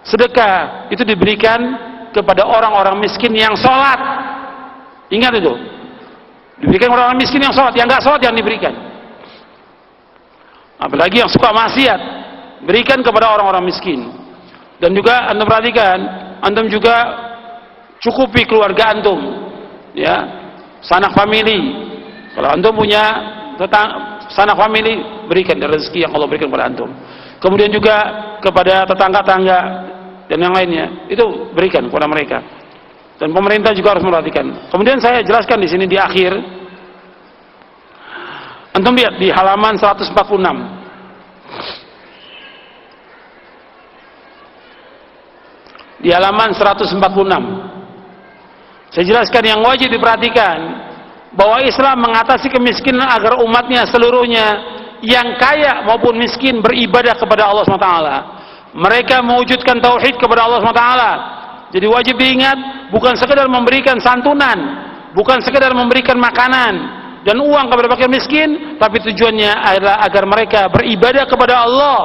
sedekah itu diberikan kepada orang-orang miskin yang sholat. Ingat itu, diberikan kepada orang miskin yang sholat. Yang nggak sholat yang diberikan. Apalagi yang suka maksiat, berikan kepada orang-orang miskin. Dan juga antum perhatikan, antum juga cukupi keluarga antum, ya, sanak famili. Kalau antum punya sanak famili, berikan rezeki yang Allah berikan kepada antum. Kemudian juga kepada tetangga-tangga dan yang lainnya, itu berikan kepada mereka. Dan pemerintah juga harus memperhatikan. Kemudian saya jelaskan di sini di akhir. Antum lihat di halaman 146. Di halaman 146. Saya jelaskan yang wajib diperhatikan, bahwa Islam mengatasi kemiskinan agar umatnya seluruhnya, yang kaya maupun miskin, beribadah kepada Allah SWT. Mereka mewujudkan tauhid kepada Allah SWT. Jadi wajib diingat, bukan sekedar memberikan santunan, bukan sekedar memberikan makanan dan uang kepada fakir miskin, tapi tujuannya adalah agar mereka beribadah kepada Allah,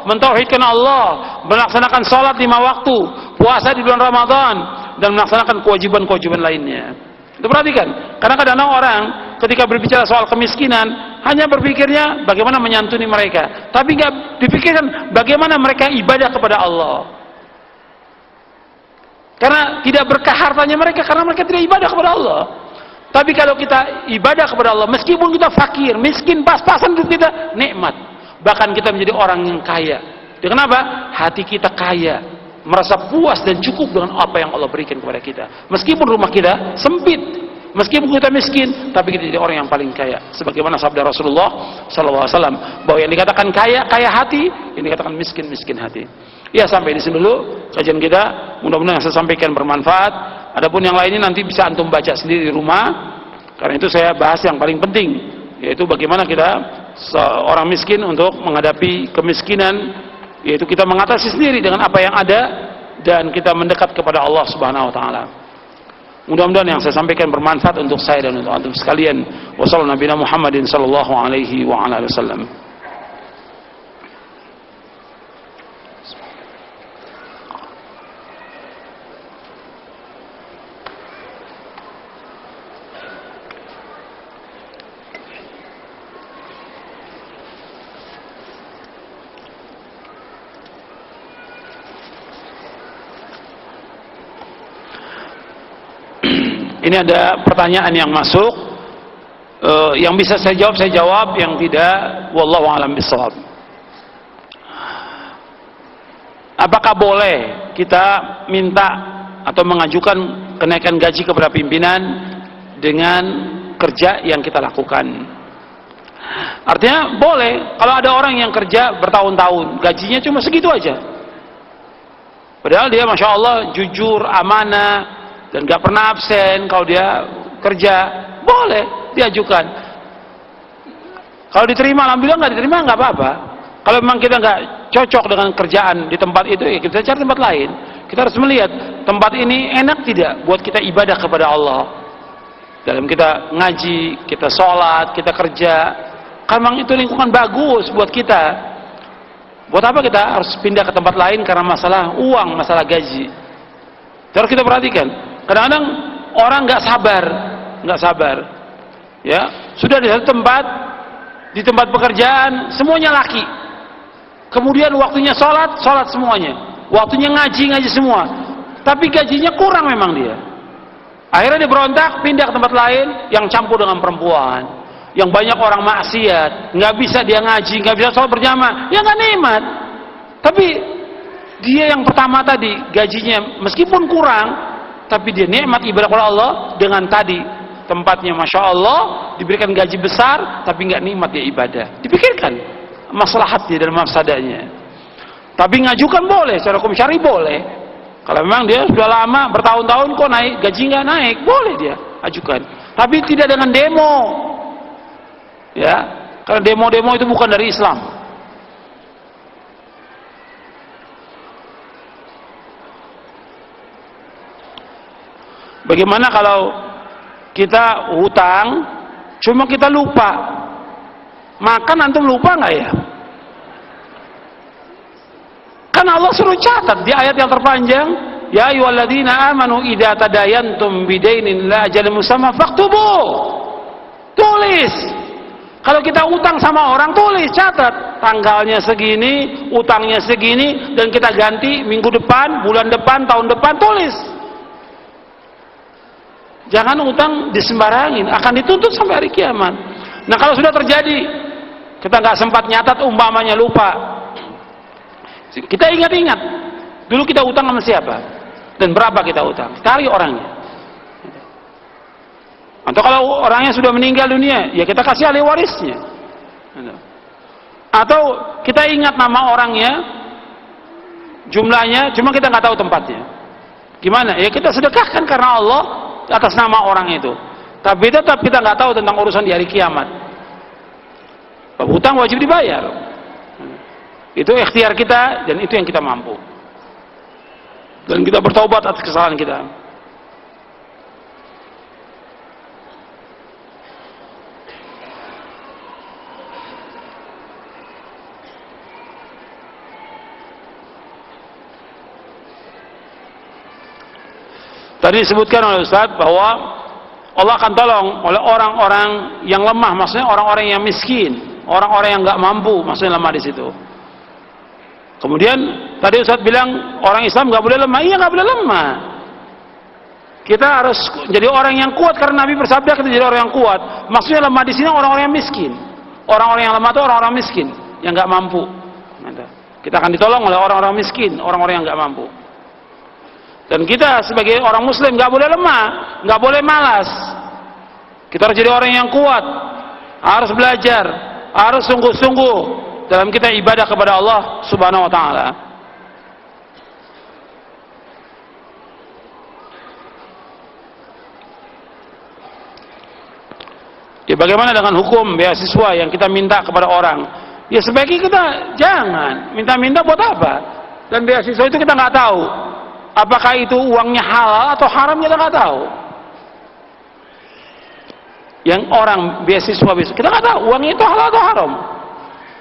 mentauhidkan Allah, melaksanakan salat 5 waktu, puasa di bulan Ramadan, dan melaksanakan kewajiban-kewajiban lainnya. Itu perhatikan, karena kadang-kadang orang ketika berbicara soal kemiskinan hanya berpikirnya bagaimana menyantuni mereka, tapi nggak dipikirkan bagaimana mereka ibadah kepada Allah. Karena tidak berkah hartanya mereka, karena mereka tidak ibadah kepada Allah. Tapi kalau kita ibadah kepada Allah, meskipun kita fakir, miskin, pas-pasan hidup kita, nikmat. bahkan kita menjadi orang yang kaya. Dengan apa? Hati kita kaya, merasa puas dan cukup dengan apa yang Allah berikan kepada kita. Meskipun rumah kita sempit, meskipun kita miskin, tapi kita jadi orang yang paling kaya. Sebagaimana sabda Rasulullah SAW, bahwa yang dikatakan kaya, kaya hati, yang dikatakan miskin, miskin hati. Ya, sampai di sini dulu kajian kita. Mudah-mudahan yang saya sampaikan bermanfaat. Adapun yang lainnya nanti bisa antum baca sendiri di rumah. Karena itu saya bahas yang paling penting, yaitu bagaimana kita seorang miskin untuk menghadapi kemiskinan, yaitu kita mengatasi sendiri dengan apa yang ada dan kita mendekat kepada Allah Subhanahu wa taala. Mudah-mudahan yang saya sampaikan bermanfaat untuk saya dan untuk antum sekalian. Wassalamualaikum Muhammadin sallallahu alaihi wa ala alihi wasallam. Ini ada pertanyaan yang masuk, yang bisa saya jawab, yang tidak, wallahu a'lam bishawab. Apakah boleh kita minta atau mengajukan kenaikan gaji kepada pimpinan dengan kerja yang kita lakukan? Artinya boleh, kalau ada orang yang kerja bertahun-tahun, gajinya cuma segitu aja. Padahal dia Masya Allah jujur, amanah, dan gak pernah absen. Kalau dia kerja, boleh diajukan. Kalau diterima, alhamdulillah. Nggak diterima, nggak apa-apa. Kalau memang kita nggak cocok dengan kerjaan di tempat itu, ya kita cari tempat lain. Kita harus melihat tempat ini enak tidak buat kita ibadah kepada Allah. Dalam kita ngaji, kita sholat, kita kerja, kan memang itu lingkungan bagus buat kita. Buat apa kita harus pindah ke tempat lain karena masalah uang, masalah gaji? Terus kita perhatikan. Kadang-kadang orang nggak sabar, ya sudah di satu tempat, di tempat pekerjaan semuanya laki, kemudian waktunya sholat semuanya, waktunya ngaji semua, tapi gajinya kurang memang dia. Akhirnya dia berontak, pindah ke tempat lain yang campur dengan perempuan, yang banyak orang maksiat, nggak bisa dia ngaji, nggak bisa sholat berjamaah, ya nggak nikmat. Tapi dia yang pertama tadi gajinya meskipun kurang, tapi dia nikmat ibadah kepada Allah dengan tadi tempatnya Masya Allah diberikan gaji besar, tapi nggak nikmat dia ibadah. Dipikirkan maslahatnya dan mafsadanya. Tapi ngajukan boleh, secara hukum syar'i boleh. Kalau memang dia sudah lama bertahun-tahun kok naik gaji nggak naik, boleh dia ajukan. Tapi tidak dengan demo, ya, karena demo-demo itu bukan dari Islam. Bagaimana kalau kita hutang, cuma kita lupa makan, antum lupa nggak ya? Kan Allah suruh catat di ayat yang terpanjang, ya ayyuhalladzina amanu idza tadayantum bidainin la ajalin musamma faktubu. Tulis. Kalau kita utang sama orang, tulis, catat tanggalnya segini, utangnya segini, dan kita ganti minggu depan, bulan depan, tahun depan, tulis. Jangan utang disembarangin, akan dituntut sampai hari kiamat. Nah, kalau sudah terjadi, kita nggak sempat nyatat, umpamanya lupa, kita ingat-ingat dulu kita utang sama siapa dan berapa kita utang, cari orangnya. Atau kalau orangnya sudah meninggal dunia, ya kita kasih ahli warisnya. Atau kita ingat nama orangnya, jumlahnya, cuma kita nggak tahu tempatnya. Gimana? Ya kita sedekahkan karena Allah atas nama orang itu. Tapi tetap kita nggak tahu tentang urusan di hari kiamat. Hutang wajib dibayar. Itu ikhtiar kita dan itu yang kita mampu. Dan kita bertaubat atas kesalahan kita. Tadi disebutkan oleh Ustaz bahwa Allah akan tolong oleh orang-orang yang lemah, maksudnya orang-orang yang miskin, orang-orang yang nggak mampu, maksudnya lemah di situ. Kemudian tadi Ustaz bilang orang Islam nggak boleh lemah, iya nggak boleh lemah. Kita harus jadi orang yang kuat karena Nabi bersabda kita jadi orang yang kuat. Maksudnya lemah di sini orang-orang yang miskin. Orang-orang yang lemah itu orang-orang miskin. yang nggak mampu. Kita akan ditolong oleh orang-orang miskin, orang-orang yang nggak mampu. Dan kita sebagai orang muslim nggak boleh lemah, nggak boleh malas. Kita harus jadi orang yang kuat, harus belajar, harus sungguh-sungguh dalam kita ibadah kepada Allah Subhanahu wa taala. Ya, bagaimana dengan hukum beasiswa yang kita minta kepada orang? Ya, sebaiknya kita jangan minta-minta. Buat apa? Dan beasiswa itu kita nggak tahu apakah itu uangnya halal atau haram, kita nggak tahu. Yang orang beasiswa kita nggak tahu uangnya itu halal atau haram,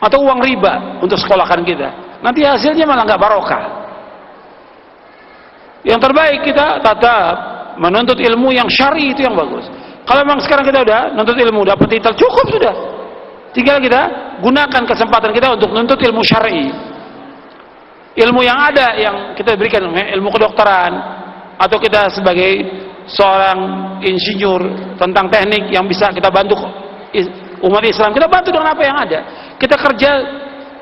atau uang riba untuk sekolahkan kita. Nanti hasilnya malah nggak barokah. Yang terbaik kita tetap menuntut ilmu yang syar'i, itu yang bagus. Kalau memang sekarang kita udah nuntut ilmu, dapat titel, cukup sudah. Tinggal kita gunakan kesempatan kita untuk nuntut ilmu syar'i. Ilmu yang ada yang kita berikan, ilmu kedokteran, atau kita sebagai seorang insinyur tentang teknik yang bisa kita bantu umat Islam, kita bantu dengan apa yang ada. Kita kerja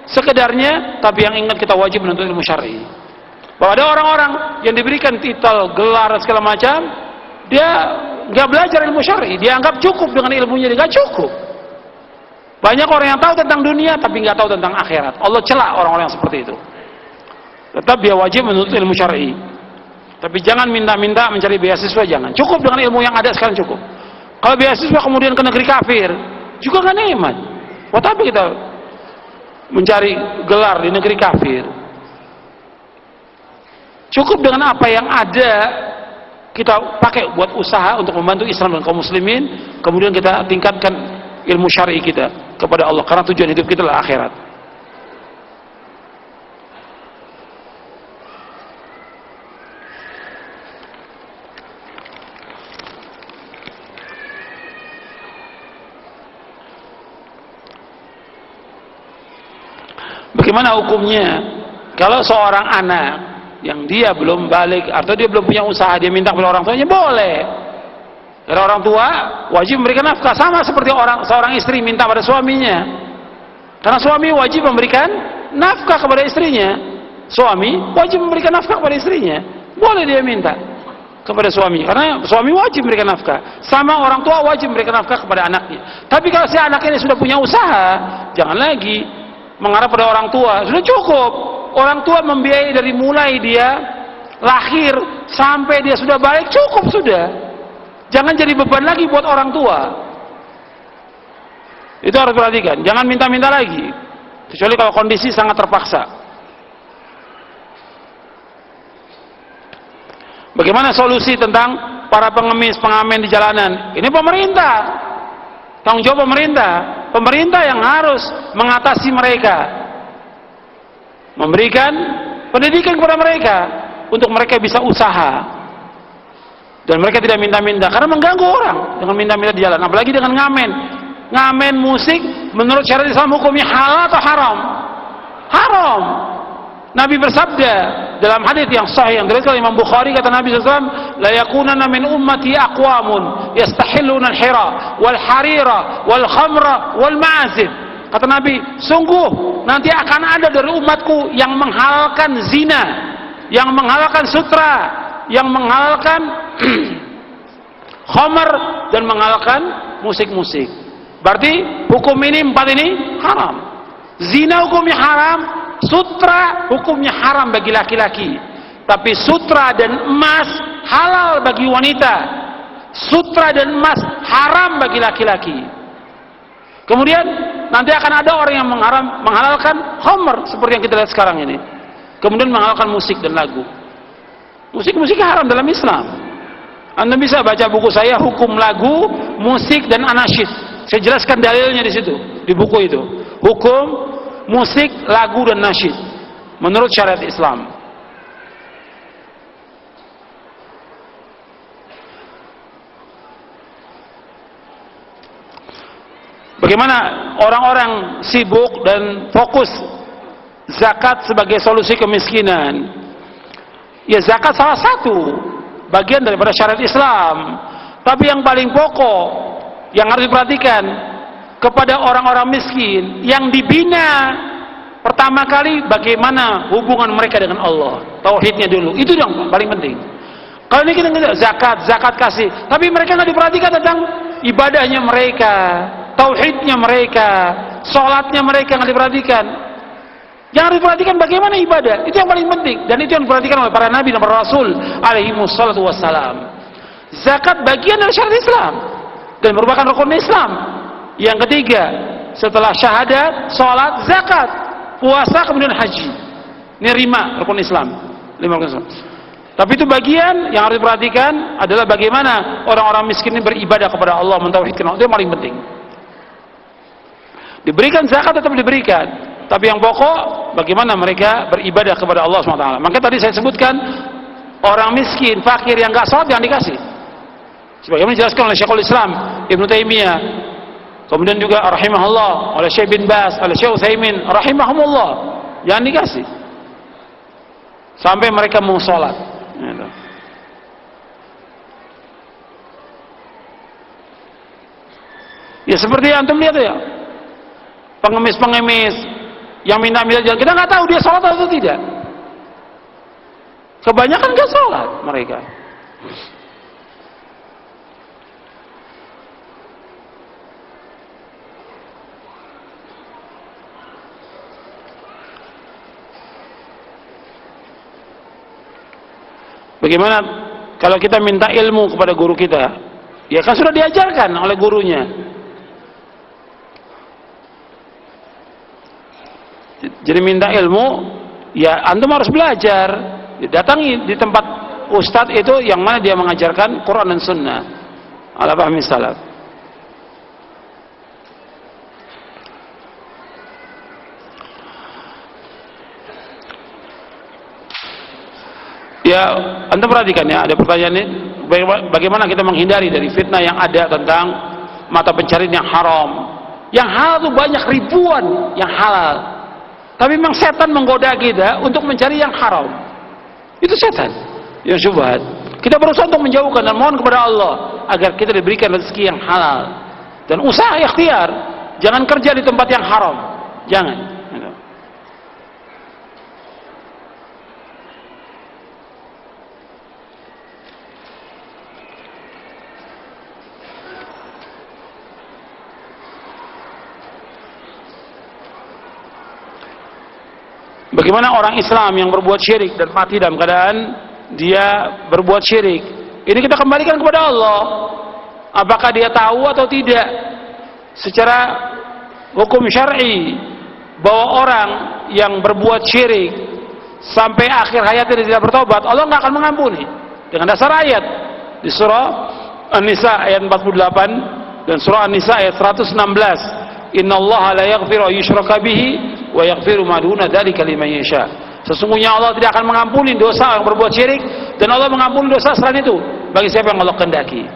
sekedarnya, tapi yang ingat kita wajib menuntut ilmu syar'i. Bahwa ada orang-orang yang diberikan titel, gelar, segala macam, dia nggak belajar ilmu syar'i, dia anggap cukup dengan ilmunya, dia nggak cukup. Banyak orang yang tahu tentang dunia tapi nggak tahu tentang akhirat. Allah celak orang-orang yang seperti itu. Tetap dia wajib menuntut ilmu syar'i. Tapi jangan minta-minta mencari beasiswa, jangan. Cukup dengan ilmu yang ada sekarang, cukup. Kalau beasiswa kemudian ke negeri kafir, juga nggak nikmat. Buat apa kita mencari gelar di negeri kafir? Cukup dengan apa yang ada kita pakai buat usaha untuk membantu Islam dan kaum muslimin, kemudian kita tingkatkan ilmu syar'i kita kepada Allah, karena tujuan hidup kita adalah akhirat. Bagaimana hukumnya kalau seorang anak yang dia belum balik atau dia belum punya usaha, dia minta kepada orang tuanya? Boleh. Karena orang tua wajib memberikan nafkah, sama seperti seorang istri minta pada suaminya. Karena suami wajib memberikan nafkah kepada istrinya. Suami wajib memberikan nafkah kepada istrinya. Boleh dia minta kepada suami, karena suami wajib memberikan nafkah. Sama orang tua wajib memberikan nafkah kepada anaknya. Tapi kalau si anak ini sudah punya usaha, jangan lagi mengharap pada orang tua. Sudah cukup orang tua membiayai dari mulai dia lahir sampai dia sudah balik, cukup sudah. Jangan jadi beban lagi buat orang tua. Itu harus perhatikan. Jangan minta-minta lagi, kecuali kalau kondisi sangat terpaksa. Bagaimana solusi tentang para pengemis, pengamen di jalanan? Ini pemerintah, tanggung jawab pemerintah. Pemerintah yang harus mengatasi mereka, memberikan pendidikan kepada mereka untuk mereka bisa usaha. Dan mereka tidak minta-minta, karena mengganggu orang dengan minta-minta di jalan, apalagi dengan ngamen. Ngamen musik menurut syariat Islam hukumnya halal atau haram? Haram. Nabi bersabda dalam hadis yang sahih yang diriwayatkan Imam Bukhari, kata Nabi SAW, la yakunanna min ummati aqwamun yastahilluna al-hira wal harira wal khamra wal ma'azif. Kata Nabi, sungguh nanti akan ada dari umatku yang menghalalkan zina, yang menghalalkan sutra, yang menghalalkan khamar, dan menghalalkan musik-musik. Berarti hukum ini, empat ini haram. Zina hukumnya haram, sutra hukumnya haram bagi laki-laki, tapi sutra dan emas halal bagi wanita. Sutra dan emas haram bagi laki-laki. Kemudian nanti akan ada orang yang menghalalkan khamar seperti yang kita lihat sekarang ini. Kemudian menghalalkan musik dan lagu. Musik haram dalam Islam. Anda bisa baca buku saya, hukum lagu, musik dan anasyid. Saya jelaskan dalilnya di situ, di buku itu. Hukum musik, lagu dan nasyid menurut syariat Islam. Bagaimana orang-orang sibuk dan fokus zakat sebagai solusi kemiskinan? Ya, zakat salah satu bagian daripada syariat Islam, tapi yang paling pokok yang harus diperhatikan, kepada orang-orang miskin yang dibina pertama kali bagaimana hubungan mereka dengan Allah, tauhidnya dulu, itu yang paling penting. Kalau ini kita zakat kasih, tapi mereka nggak diperhatikan tentang ibadahnya mereka, tauhidnya mereka, sholatnya mereka nggak diperhatikan. Yang harus diperhatikan bagaimana ibadah, itu yang paling penting, dan itu yang diperhatikan oleh para nabi dan para rasul alaihi wassalatu wassalam. Zakat bagian dari syariat Islam dan merupakan rukun Islam. Yang ketiga, setelah syahadat, sholat, zakat, puasa, kemudian haji. Ini 5 rukun Islam. 5 rukun Islam. Tapi itu bagian yang harus diperhatikan adalah bagaimana orang-orang miskin ini beribadah kepada Allah, mentauhidkan Allah. Itu yang paling penting. Diberikan zakat tetap diberikan, tapi yang pokok bagaimana mereka beribadah kepada Allah SWT. Maka tadi saya sebutkan orang miskin, fakir yang nggak sholat jangan dikasih. Sebagaimana dijelaskan oleh Syekhul Islam Ibnu Taimiyah, kemudian juga rahimahullah oleh Syekh bin Baz, oleh Syekh Utsaimin rahimahumullah, jangan dikasih sampai mereka mau sholat. Ya seperti yang antum lihat ya, pengemis-pengemis yang minta-minta jalan, kita nggak tahu dia sholat atau tidak. Kebanyakan nggak sholat mereka. Bagaimana kalau kita minta ilmu kepada guru kita? Ya kan sudah diajarkan oleh gurunya. Jadi minta ilmu, ya antum harus belajar. Datangi di tempat ustadz itu yang mana dia mengajarkan Quran dan Sunnah ala fahmi salaf. Ya, antum perhatikan ya, ada pertanyaan ini, bagaimana kita menghindari dari fitnah yang ada tentang mata pencarian yang haram. Yang halal itu banyak ribuan yang halal. Tapi memang setan menggoda kita untuk mencari yang haram. Itu setan yang syubhat. Kita berusaha untuk menjauhkan dan mohon kepada Allah agar kita diberikan rezeki yang halal. Dan usaha ikhtiar, jangan kerja di tempat yang haram. Jangan. Bagaimana orang Islam yang berbuat syirik dan mati dalam keadaan dia berbuat syirik? Ini kita kembalikan kepada Allah. Apakah dia tahu atau tidak? Secara hukum syar'i bahwa orang yang berbuat syirik sampai akhir hayatnya tidak bertobat, Allah nggak akan mengampuni. Dengan dasar ayat di surah An-Nisa ayat 48 dan surah An-Nisa ayat 116. Innallaha la yaghfiru yushraka bihi wa yaghfiru ma duna dzalika liman yasha. Sesungguhnya Allah tidak akan mengampuni dosa yang berbuat syirik, dan Allah mengampuni dosa selain itu bagi siapa yang Allah kehendaki.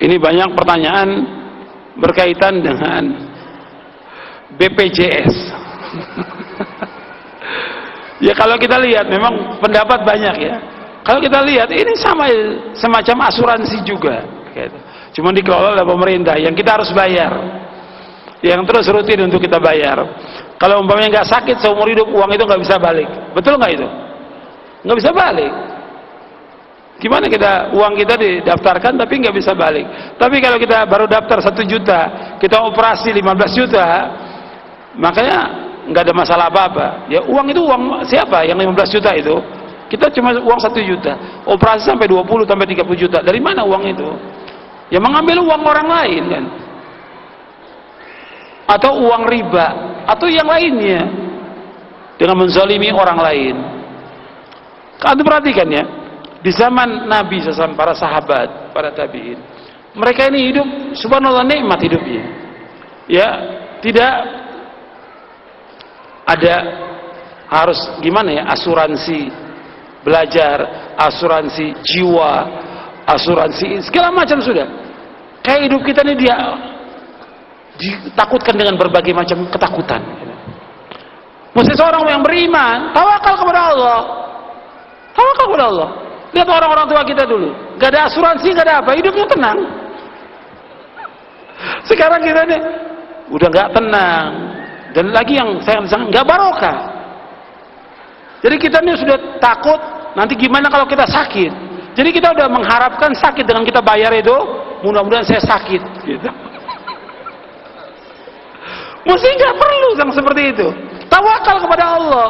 Ini banyak pertanyaan berkaitan dengan BPJS. Ya kalau kita lihat memang pendapat banyak ya. Kalau kita lihat ini sama semacam asuransi juga. Cuma dikelola oleh pemerintah yang kita harus bayar, yang terus rutin untuk kita bayar. Kalau umpamanya nggak sakit seumur hidup, uang itu nggak bisa balik. Betul nggak itu? Nggak bisa balik. Gimana kita uang kita didaftarkan tapi nggak bisa balik. Tapi kalau kita baru daftar 1 juta, kita operasi 15 juta, makanya nggak ada masalah apa-apa. Ya uang itu uang siapa yang 15 juta itu? Kita cuma uang 1 juta, operasi sampai 20 sampai 30 juta. Dari mana uang itu? Ya mengambil uang orang lain kan, atau uang riba, atau yang lainnya dengan menzalimi orang lain. Anda perhatikan ya, di zaman Nabi SAW, para sahabat, para tabi'in, mereka ini hidup subhanallah nikmat hidupnya. Ya, tidak ada harus gimana ya, asuransi belajar, asuransi jiwa, asuransi segala macam sudah. Kayak hidup kita ini dia ditakutkan dengan berbagai macam ketakutan. Mesti seorang yang beriman tawakal kepada Allah. Tawakal kepada Allah. Lihat orang-orang tua kita dulu, gak ada asuransi, gak ada apa, hidupnya tenang. Sekarang kita nih udah gak tenang, dan lagi yang saya gak barokah. Jadi kita nih sudah takut nanti gimana kalau kita sakit. Jadi kita udah mengharapkan sakit dengan kita bayar itu, mudah-mudahan saya sakit gitu. Mesti gak perlu yang seperti itu. Tawakal kepada Allah.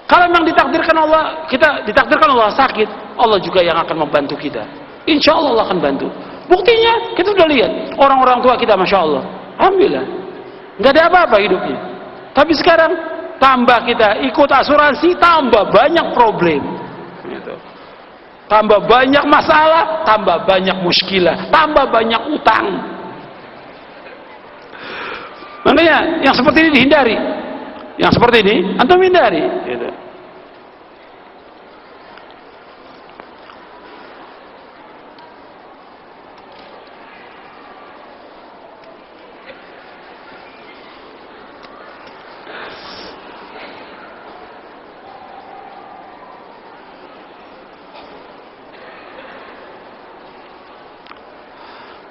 Kalau memang ditakdirkan Allah, kita ditakdirkan Allah sakit, Allah juga yang akan membantu kita. Insya Allah Allah akan bantu. Buktinya kita sudah lihat orang-orang tua kita, masya Allah, alhamdulillah, nggak ada apa-apa hidupnya. Tapi sekarang tambah kita ikut asuransi, tambah banyak problem, gitu. Tambah banyak masalah, tambah banyak muskilah, tambah banyak utang. Makanya yang seperti ini dihindari. Yang seperti ini antum hindari, gitu.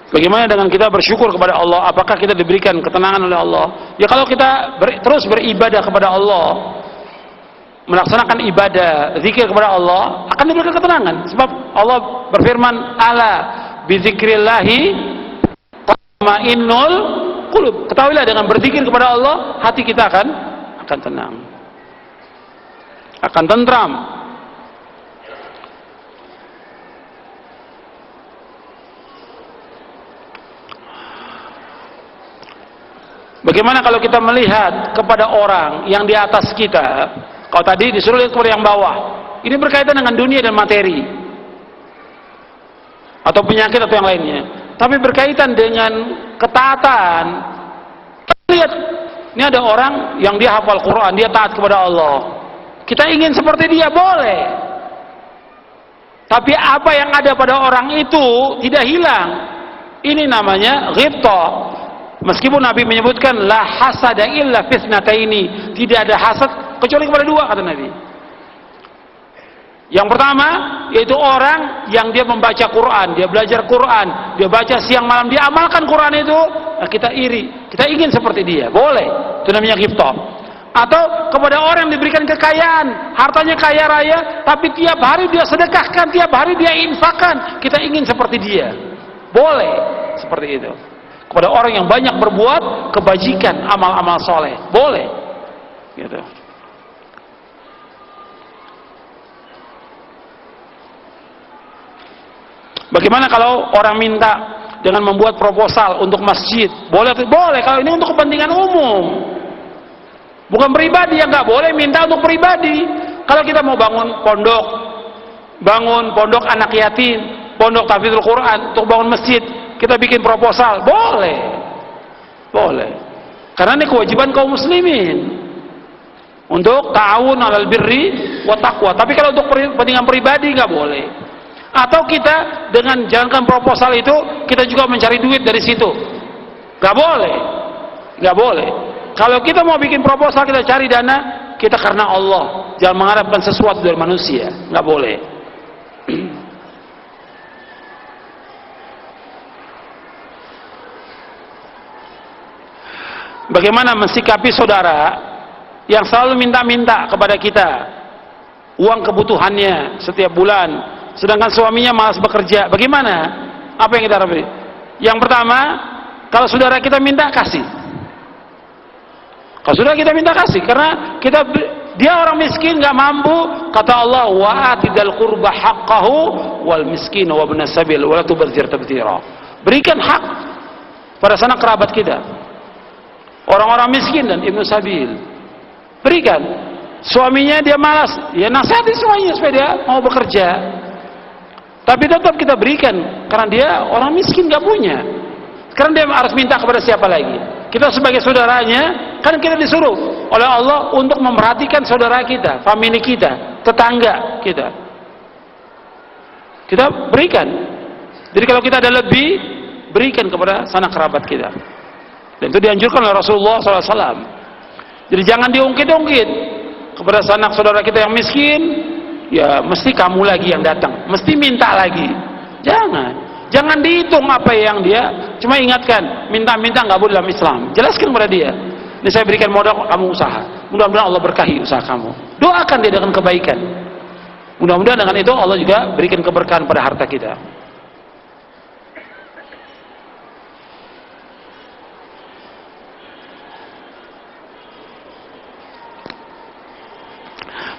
Bagaimana dengan kita bersyukur kepada Allah? Apakah kita diberikan ketenangan oleh Allah? Ya kalau kita terus beribadah kepada Allah, melaksanakan ibadah, zikir kepada Allah, akan diberikan ketenangan. Sebab Allah berfirman, "Ala bizikrillahi tatma'innul qulub." Ketahuilah dengan berzikir kepada Allah, hati kita akan tenang, akan tentram. Bagaimana kalau kita melihat kepada orang yang di atas kita? Kalau tadi disuruh lihat kepada yang bawah, ini berkaitan dengan dunia dan materi, atau penyakit atau yang lainnya. Tapi berkaitan dengan ketaatan. Lihat, ini ada orang yang dia hafal Quran, dia taat kepada Allah. Kita ingin seperti dia, boleh. Tapi apa yang ada pada orang itu tidak hilang. Ini namanya ghibtah. Meskipun Nabi menyebutkan la hasada illa fitnataini, tidak ada hasad kecuali kepada dua, kata Nabi. Yang pertama yaitu orang yang dia membaca Quran, dia belajar Quran, dia baca siang malam, dia amalkan Quran itu, nah kita iri, kita ingin seperti dia, boleh. Itu namanya ghibtah. Atau kepada orang yang diberikan kekayaan, hartanya kaya raya, tapi tiap hari dia sedekahkan, tiap hari dia infakkan, kita ingin seperti dia, boleh seperti itu. Kepada orang yang banyak berbuat kebajikan, amal-amal soleh, boleh, gitu. Bagaimana kalau orang minta dengan membuat proposal untuk masjid? Boleh, boleh. Kalau ini untuk kepentingan umum, bukan pribadi, ya nggak boleh minta untuk pribadi. Kalau kita mau bangun pondok anak yatim, pondok tahfidzul Quran, untuk bangun masjid, kita bikin proposal, boleh, boleh. Karena ini kewajiban kaum muslimin untuk ta'awun 'alal birri wa taqwa. Tapi kalau untuk kepentingan pribadi nggak boleh. Atau kita dengan jalankan proposal itu, kita juga mencari duit dari situ, nggak boleh, nggak boleh. Kalau kita mau bikin proposal, kita cari dana, kita karena Allah, jangan mengharapkan sesuatu dari manusia, nggak boleh. Bagaimana mensikapi saudara yang selalu minta-minta kepada kita uang kebutuhannya setiap bulan, sedangkan suaminya malas bekerja? Bagaimana? Apa yang kita harapkan? Yang pertama, kalau saudara kita minta, kasih. Kalau saudara kita minta, kasih. Karena dia orang miskin, nggak mampu. Kata Allah, wa atidal qurba haqqahu wal miskin wa ibnas sabil wa la tubadzir tabdzira. Berikan hak pada sanak kerabat kita, orang-orang miskin dan ibnu sabil. Berikan. Suaminya dia malas, ya nasihati suaminya supaya dia mau bekerja. Tapi tetap kita berikan, karena dia orang miskin, gak punya. Sekarang dia harus minta kepada siapa lagi? Kita sebagai saudaranya, kan kita disuruh oleh Allah untuk memperhatikan saudara kita, famili kita, tetangga kita. Kita berikan. Jadi kalau kita ada lebih, berikan kepada sanak kerabat kita. Dan itu dianjurkan oleh Rasulullah SAW. Jadi jangan diungkit-ungkit kepada sanak saudara kita yang miskin, ya mesti kamu lagi yang datang, mesti minta lagi. Jangan dihitung apa yang dia, cuma ingatkan, minta-minta nggak boleh dalam Islam. Jelaskan kepada dia, ini saya berikan modal, kamu usaha. Mudah-mudahan Allah berkahi usaha kamu. Doakan dia dengan kebaikan. Mudah-mudahan dengan itu Allah juga berikan keberkahan pada harta kita.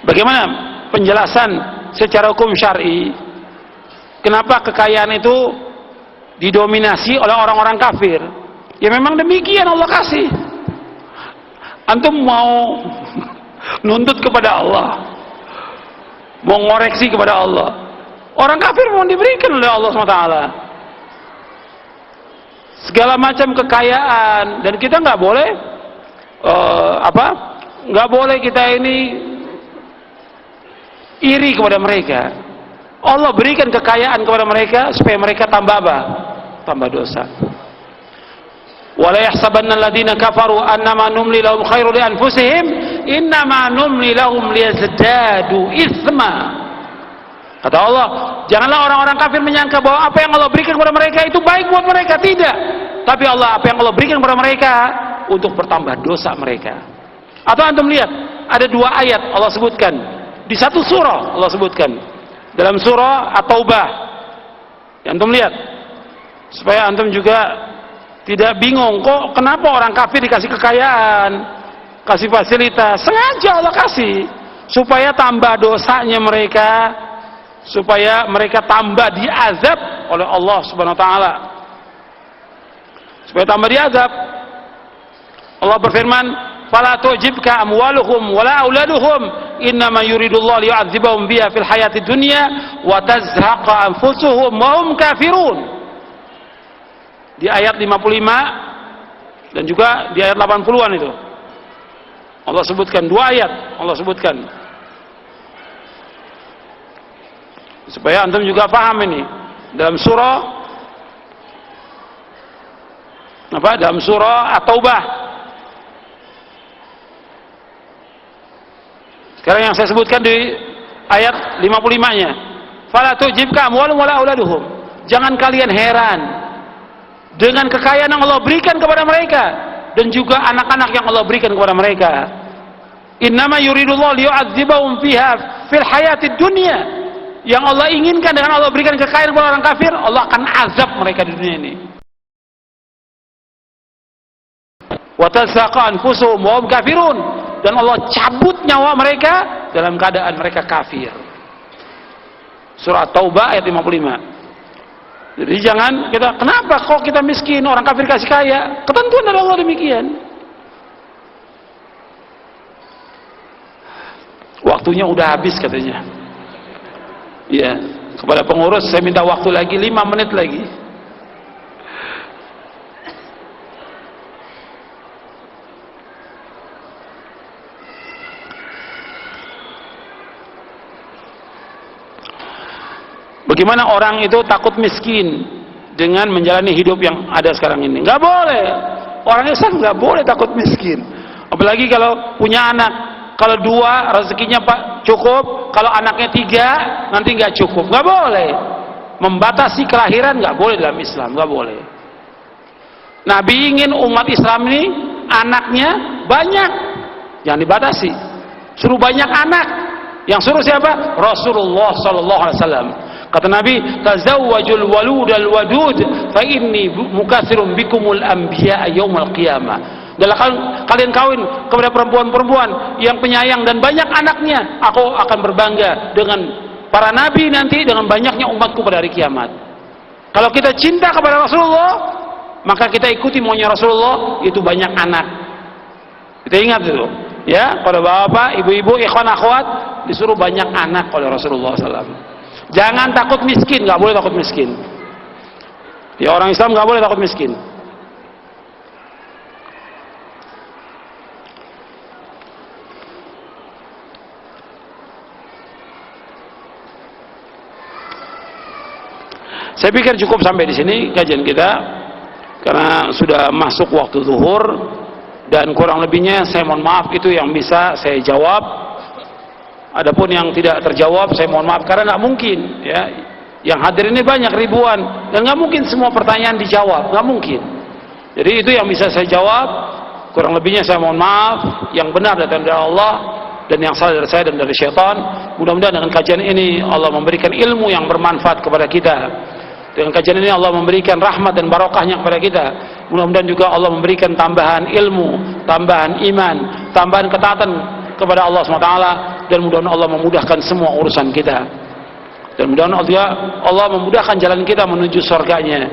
Bagaimana penjelasan secara hukum syar'i kenapa kekayaan itu didominasi oleh orang-orang kafir? Ya memang demikian Allah kasih. Antum mau nuntut kepada Allah, mau ngoreksi kepada Allah, orang kafir mau diberikan oleh Allah SWT segala macam kekayaan, dan kita nggak boleh nggak boleh kita ini iri kepada mereka. Allah berikan kekayaan kepada mereka supaya mereka tambah apa? Tambah dosa. Wala yahsabanna alladziina kafaru annama numli lahum khairul li anfusihim innama numli lahum liyazdadu itsma. Kata Allah, janganlah orang-orang kafir menyangka bahwa apa yang Allah berikan kepada mereka itu baik buat mereka. Tidak. Tapi Allah, apa yang Allah berikan kepada mereka untuk bertambah dosa mereka. Atau antum lihat, ada dua ayat Allah sebutkan. Di satu surah Allah sebutkan, dalam surah At-Taubah. Antum lihat, supaya antum juga tidak bingung, kok kenapa orang kafir dikasih kekayaan, kasih fasilitas. Sengaja Allah kasih supaya tambah dosanya mereka, supaya mereka tambah diazab oleh Allah Subhanahu wa taala, supaya tambah diazab. Allah berfirman, fala tu'jibka amwaluhum wala auladuhum innama yuridullahu liyu'adzibahum biha fil hayatid dunya wa tazhaqa anfusuhum wa hum kafirun. Di ayat 55 dan juga di ayat 80-an itu Allah sebutkan, dua ayat Allah sebutkan supaya antum juga paham ini. Dalam surah dalam surah At-Taubah. Sekarang yang saya sebutkan di ayat 55-nya. Fala tu'jibka amwaluhum wala auladuhum. Jangan kalian heran dengan kekayaan yang Allah berikan kepada mereka dan juga anak-anak yang Allah berikan kepada mereka. Innama yuridullahu liyu'adzibahum fiha fil hayatid dunya. Yang Allah inginkan dengan Allah berikan kekayaan kepada orang kafir, Allah akan azab mereka di dunia ini. Wa tazhaqa anfusuhum wa hum kafirun. Dan Allah cabut nyawa mereka dalam keadaan mereka kafir. Surah Taubah ayat 55. Jadi jangan kita, kenapa kok kita miskin, orang kafir kasih kaya? Ketentuan dari Allah demikian. Waktunya udah habis katanya. Ya, kepada pengurus saya minta waktu lagi 5 menit lagi. Bagaimana orang itu takut miskin dengan menjalani hidup yang ada sekarang ini? Nggak boleh. Orang Islam nggak boleh takut miskin. Apalagi kalau punya anak. Kalau 2 rezekinya Pak cukup, kalau anaknya 3 nanti nggak cukup. Nggak boleh. Membatasi kelahiran nggak boleh dalam Islam, nggak boleh. Nabi ingin umat Islam ini anaknya banyak, jangan dibatasi. Suruh banyak anak. Yang suruh siapa? Rasulullah Sallallahu Alaihi Wasallam. Kata Nabi, tazawwajul waludal wadud fa inni mukatsirun bikumul anbiya yaumil qiyamah. Adalah kalian kawin kepada perempuan-perempuan yang penyayang dan banyak anaknya, aku akan berbangga dengan para nabi nanti dengan banyaknya umatku pada hari kiamat. Kalau kita cinta kepada Rasulullah, maka kita ikuti maunya Rasulullah, itu banyak anak. Kita ingat itu, ya, kalau bapak, ibu-ibu, ikhwan akhwat disuruh banyak anak oleh Rasulullah SAW. Jangan takut miskin, nggak boleh takut miskin. Ya, orang Islam nggak boleh takut miskin. Saya pikir cukup sampai di sini kajian kita. karena sudah masuk waktu zuhur, dan kurang lebihnya saya mohon maaf itu yang bisa saya jawab. Adapun yang tidak terjawab saya mohon maaf, karena nggak mungkin ya, yang hadir ini banyak ribuan dan nggak mungkin semua pertanyaan dijawab, nggak mungkin. Jadi itu yang bisa saya jawab, kurang lebihnya saya mohon maaf. Yang benar datang dari Allah dan yang salah dari saya dan dari syaitan. Mudah-mudahan dengan kajian ini Allah memberikan ilmu yang bermanfaat kepada kita. Dengan kajian ini Allah memberikan rahmat dan barokahnya kepada kita. Mudah-mudahan juga Allah memberikan tambahan ilmu, tambahan iman, tambahan ketaatan kepada Allah SWT, dan mudah-mudahan Allah memudahkan semua urusan kita, dan mudah-mudahan Allah memudahkan jalan kita menuju surganya,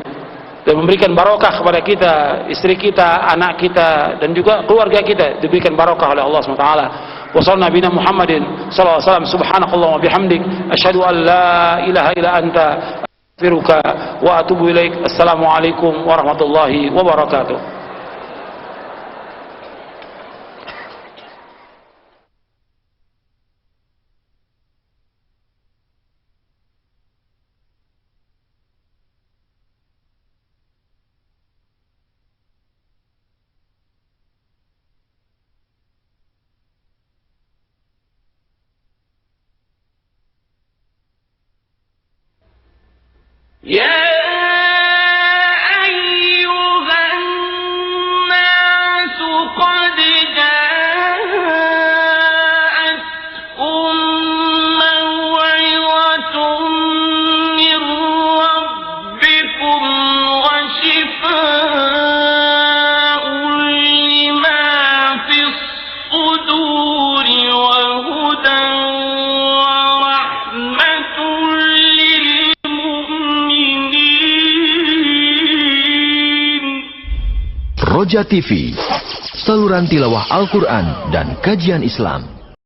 dan memberikan barokah kepada kita, istri kita, anak kita, dan juga keluarga kita diberikan barokah oleh Allah SWT. Wa sallallahu nabiyana Muhammadin sallallahu alaihi wasallam. Subhanakallah wa bihamdik, asyhadu an la ilaha illa anta, astaghfiruka wa atubu ilaik. Assalamualaikum warahmatullahi wabarakatuh. يا أيها الناس قد جاءتكم موعظة من ربكم وشفاء لما في الصدور وهدى ورحمة Roja TV, saluran tilawah Al-Quran dan kajian Islam.